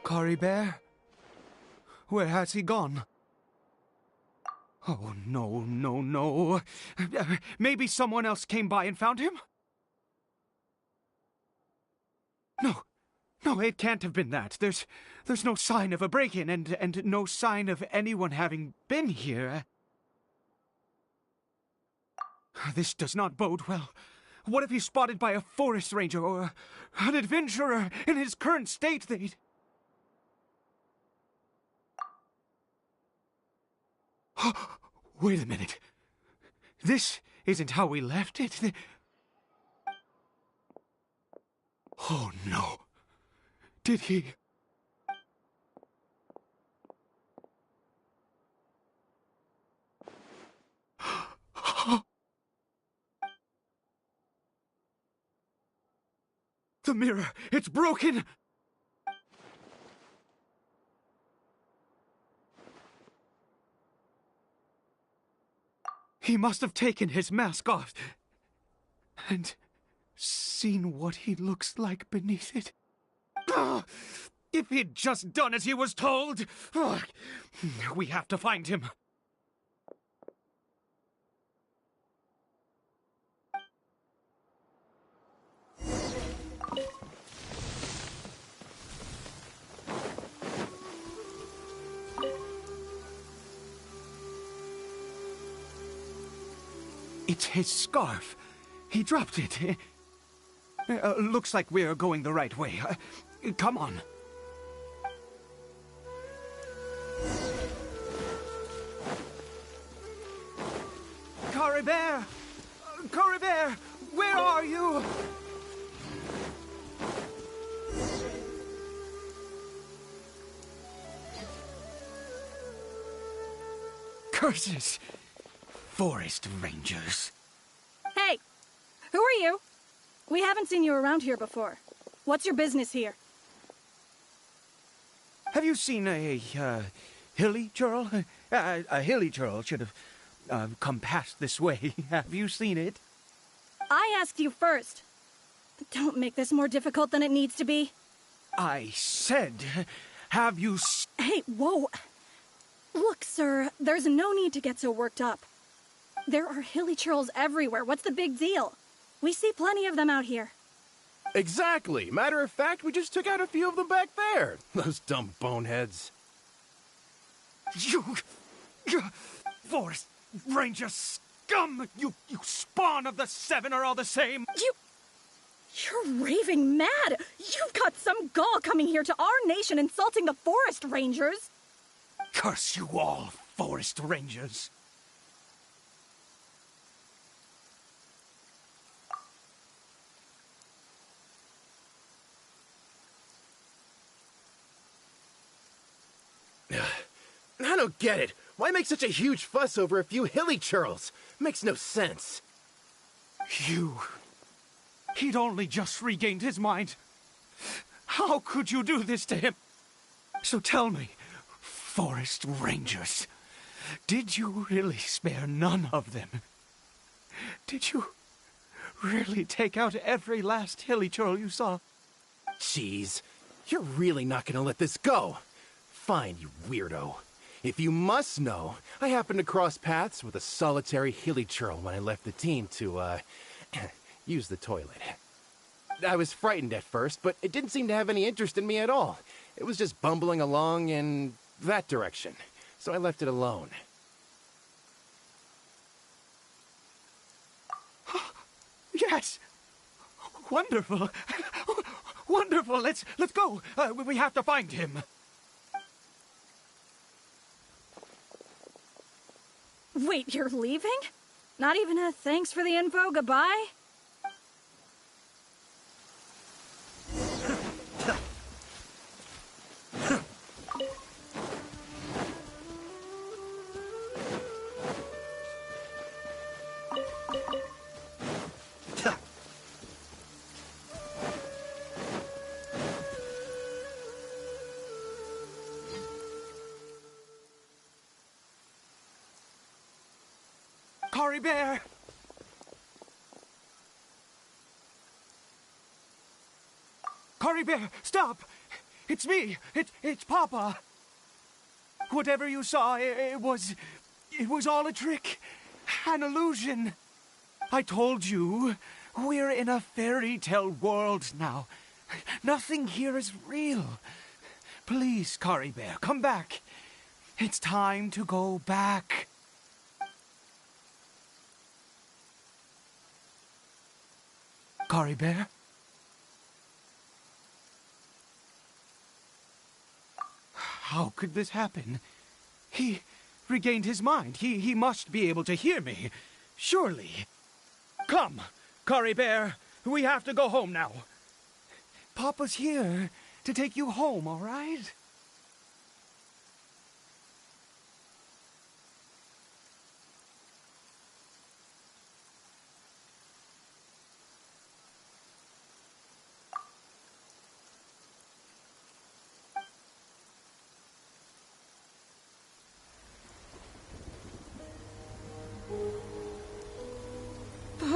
Cory Bear? Where has he gone? Oh, no, no, no. Maybe someone else came by and found him? No, it can't have been that. There's no sign of a break-in and no sign of anyone having been here. This does not bode well. What if he's spotted by a forest ranger or an adventurer in his current state? They'd... Wait a minute. This isn't how we left it. Oh, no. Did he... The mirror, it's broken! He must have taken his mask off and seen what he looks like beneath it. Ah, if he'd just done as he was told! Ah, we have to find him. It's his scarf. He dropped it. Looks like we're going the right way. Come on. Caribert! Caribert! Where are you? Curses! Forest Rangers. Hey! Who are you? We haven't seen you around here before. What's your business here? Have you seen a hilly churl? A hilly churl should have come past this way. Have you seen it? I asked you first. Don't make this more difficult than it needs to be. I said, have you Hey, whoa! Look, sir, there's no need to get so worked up. There are hilly churls everywhere. What's the big deal? We see plenty of them out here. Exactly. Matter of fact, we just took out a few of them back there. Those dumb boneheads. You Forest Ranger scum! You spawn of the Seven are all the same! You're raving mad! You've got some gall coming here to our nation insulting the Forest Rangers! Curse you all, Forest Rangers! I don't get it. Why make such a huge fuss over a few hilly churls? Makes no sense. He'd only just regained his mind. How could you do this to him? So tell me, Forest Rangers, did you really spare none of them? Did you really take out every last hilly churl you saw? Jeez, you're really not gonna let this go. Fine, you weirdo. If you must know, I happened to cross paths with a solitary hilly churl when I left the team to, use the toilet. I was frightened at first, but it didn't seem to have any interest in me at all. It was just bumbling along in that direction, so I left it alone. Yes! Wonderful! Wonderful! Let's go! We have to find him! Wait, you're leaving? Not even a thanks for the info, goodbye? Caribert! Caribert, stop! It's me! It's Papa! Whatever you saw, it was all a trick. An illusion. I told you, we're in a fairy tale world now. Nothing here is real. Please, Caribert, come back. It's time to go back. Caribert? How could this happen? He regained his mind. He must be able to hear me. Surely. Come, Caribert. We have to go home now. Papa's here to take you home, all right?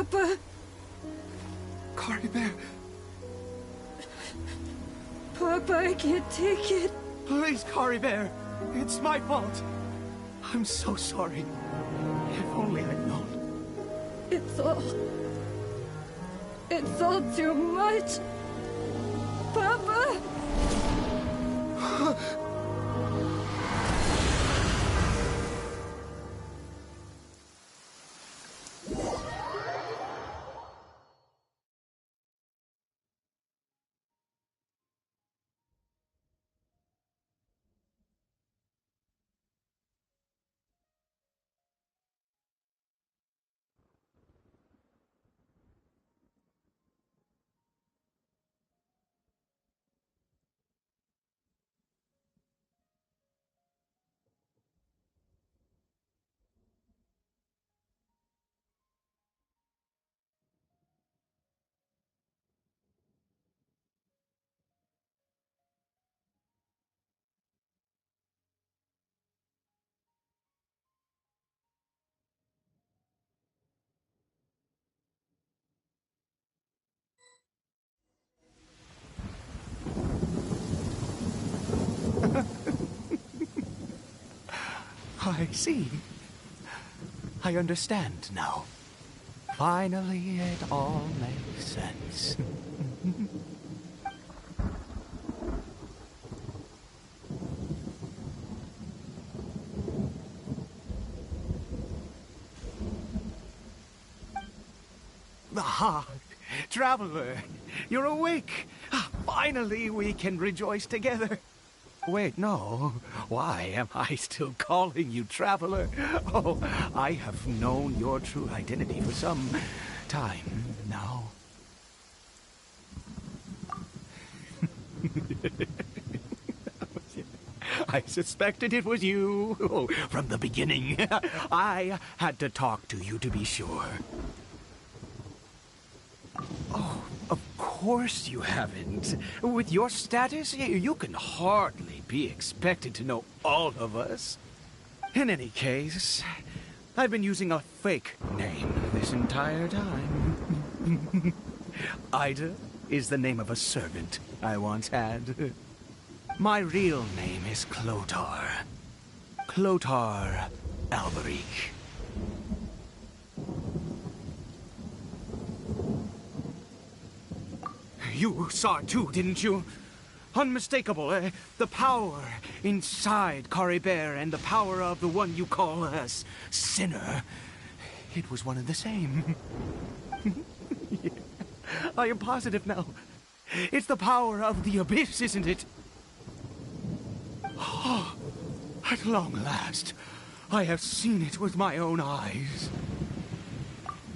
Papa. Kari Bear. Papa, I can't take it. Please, Kari Bear. It's my fault. I'm so sorry. If only I'd known. It's all too much. Papa! I see. I understand now. Finally, it all makes sense. Aha! Traveler, you're awake! Finally, we can rejoice together. Wait, no. Why am I still calling you Traveler? Oh, I have known your true identity for some time now. I suspected it was you from the beginning. I had to talk to you to be sure. Oh, of course you haven't. With your status, you can hardly be expected to know all of us. In any case, I've been using a fake name this entire time. Ida is the name of a servant I once had. My real name is Clotar. Clotar Alberic. You saw it too, didn't you? Unmistakable, the power inside Kari Bear and the power of the one you call a sinner. It was one and the same. Yeah, I am positive now. It's the power of the abyss, isn't it? Oh, at long last, I have seen it with my own eyes.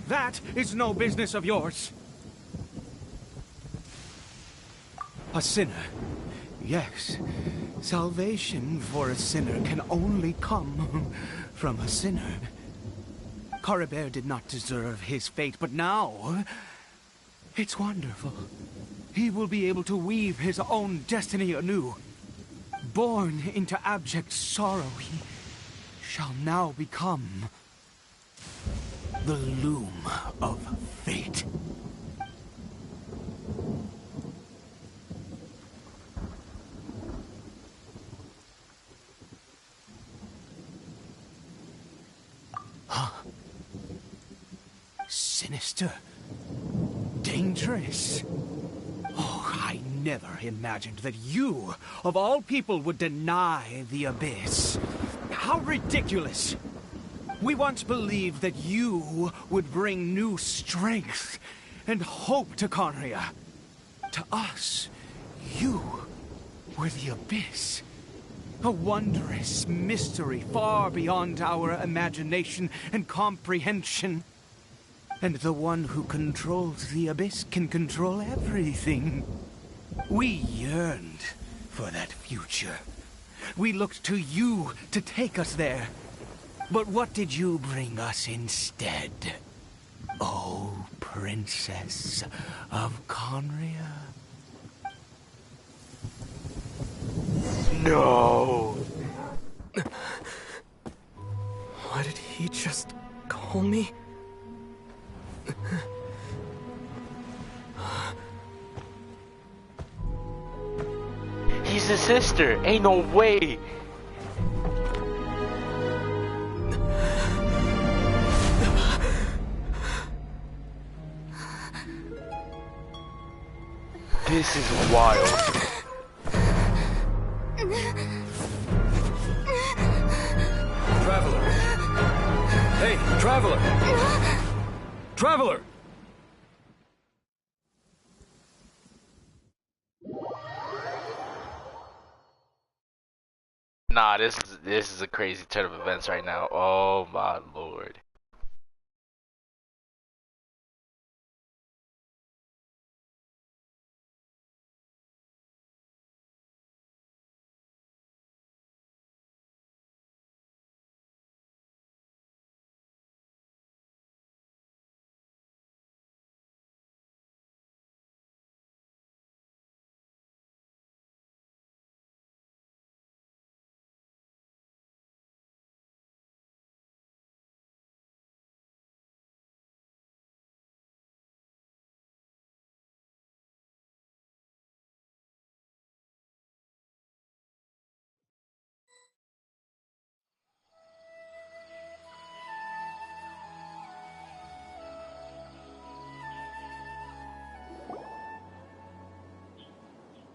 That is no business of yours. A sinner. Yes, salvation for a sinner can only come from a sinner. Kari Bear did not deserve his fate, but now it's wonderful. He will be able to weave his own destiny anew. Born into abject sorrow, he shall now become the loom of fate. Huh? Sinister. Dangerous. Oh, I never imagined that you, of all people, would deny the abyss. How ridiculous! We once believed that you would bring new strength and hope to Conria. To us, you were the abyss. A wondrous mystery far beyond our imagination and comprehension. And the one who controls the abyss can control everything. We yearned for that future. We looked to you to take us there. But what did you bring us instead? Oh, Princess of Conria. No! What did he just call me? He's his sister. Ain't no way. This is wild. Traveler! Hey, Traveler! Traveler! Nah, this is a crazy turn of events right now. Oh my lord.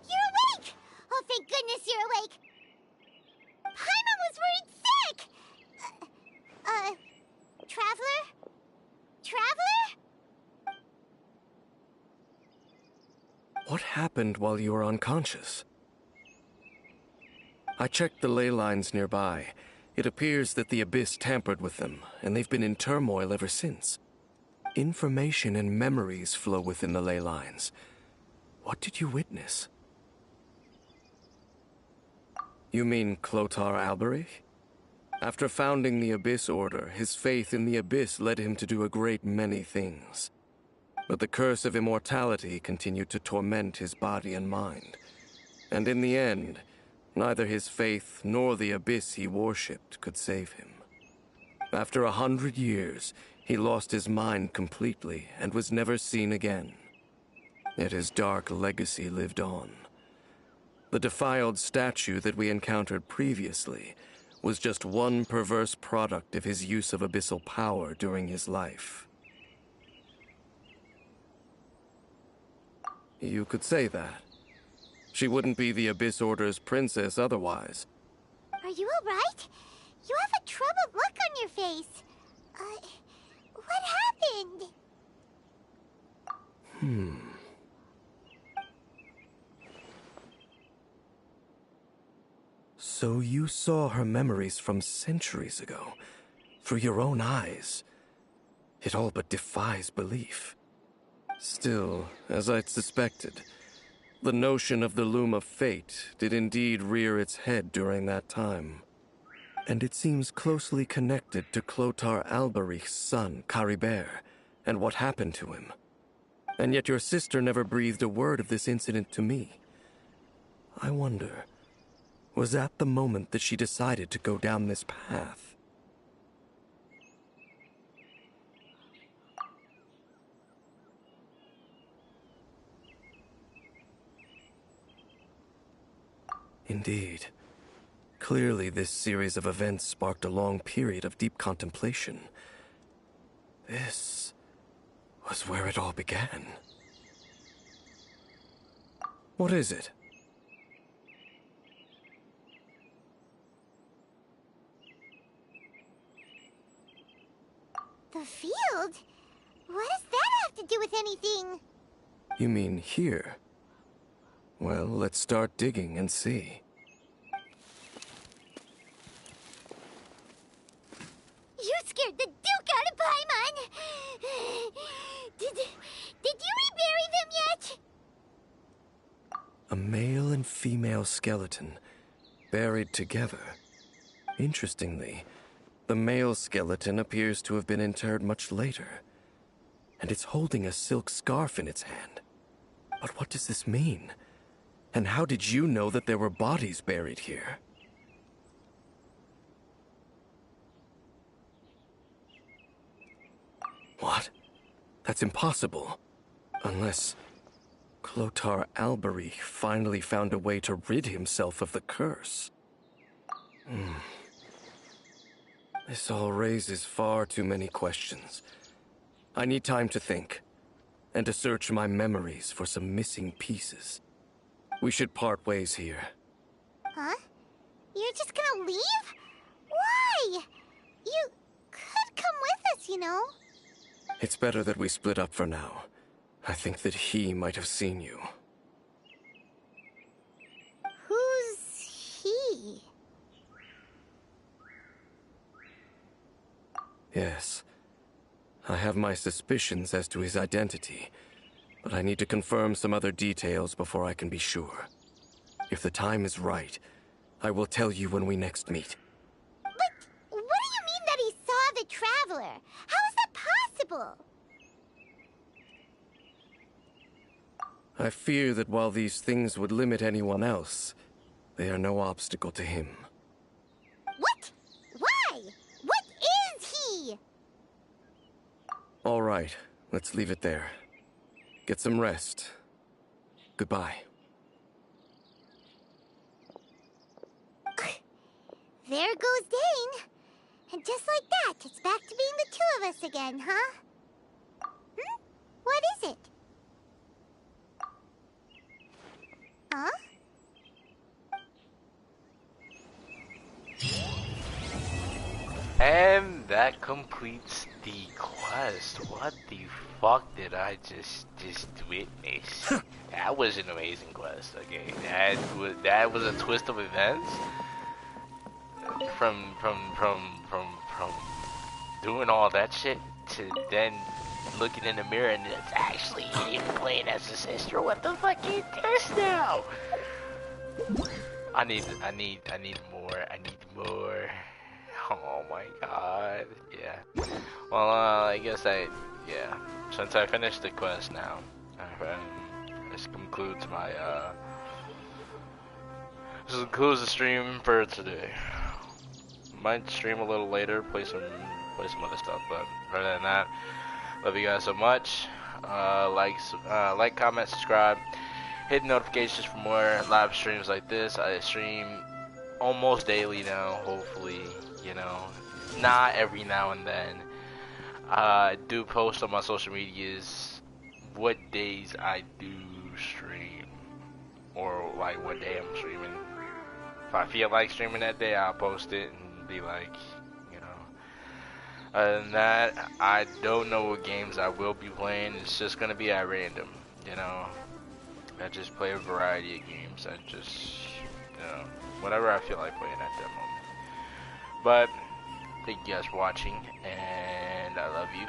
You're awake! Oh, thank goodness you're awake! Paimon was worried sick! Traveler? Traveler? What happened while you were unconscious? I checked the ley lines nearby. It appears that the Abyss tampered with them, and they've been in turmoil ever since. Information and memories flow within the ley lines. What did you witness? You mean Clotar Alberich? After founding the Abyss Order, his faith in the Abyss led him to do a great many things. But the curse of immortality continued to torment his body and mind. And in the end, neither his faith nor the Abyss he worshipped could save him. After 100 years, he lost his mind completely and was never seen again. Yet his dark legacy lived on. The defiled statue that we encountered previously was just one perverse product of his use of abyssal power during his life. You could say that. She wouldn't be the Abyss Order's princess otherwise. Are you alright? You have a troubled look on your face. What happened? So you saw her memories from centuries ago, through your own eyes. It all but defies belief. Still, as I'd suspected, the notion of the Loom of Fate did indeed rear its head during that time. And it seems closely connected to Clotar Alberich's son, Caribert, and what happened to him. And yet your sister never breathed a word of this incident to me. I wonder, was that the moment that she decided to go down this path? Indeed. Clearly, this series of events sparked a long period of deep contemplation. This was where it all began. What is it? The field? What does that have to do with anything? You mean here? Well, let's start digging and see. You scared the Duke out of Paimon! Did you rebury them yet? A male and female skeleton, buried together. Interestingly, the male skeleton appears to have been interred much later, and it's holding a silk scarf in its hand. But what does this mean? And how did you know that there were bodies buried here? What? That's impossible. Unless Clotar Albery finally found a way to rid himself of the curse. This all raises far too many questions. I need time to think, and to search my memories for some missing pieces. We should part ways here. Huh? You're just gonna leave? Why? You could come with us, you know. It's better that we split up for now. I think that he might have seen you. Who's he? Yes. I have my suspicions as to his identity, but I need to confirm some other details before I can be sure. If the time is right, I will tell you when we next meet. But what do you mean that he saw the Traveler? How is that possible? I fear that while these things would limit anyone else, they are no obstacle to him. What? Why? What is he? All right, let's leave it there. Get some rest. Goodbye. There goes Dane. And just like that, it's back to being the two of us again, huh? What is it? Huh? And that completes the quest. What the fuck did I just witness? That was an amazing quest. Okay, that was a twist of events. From doing all that shit to then looking in the mirror and it's actually him playing as his sister. What the fuck is this now? I need more. Oh my god. Yeah. Well, I guess yeah. Since I finished the quest now, this concludes my this concludes the stream for today. Might stream a little later, play some other stuff, but other than that, love you guys so much. Like, comment, subscribe, hit notifications for more live streams like this. I stream almost daily now, hopefully, you know, not every now and then. I do post on my social medias what days I do stream, or like what day I'm streaming. If I feel like streaming that day, I'll post it and be like, you know. Other than that, I don't know what games I will be playing. It's just gonna be at random, you know. I just play a variety of games. I just, you know, whatever I feel like playing at that moment. But thank you guys for watching, and I love you.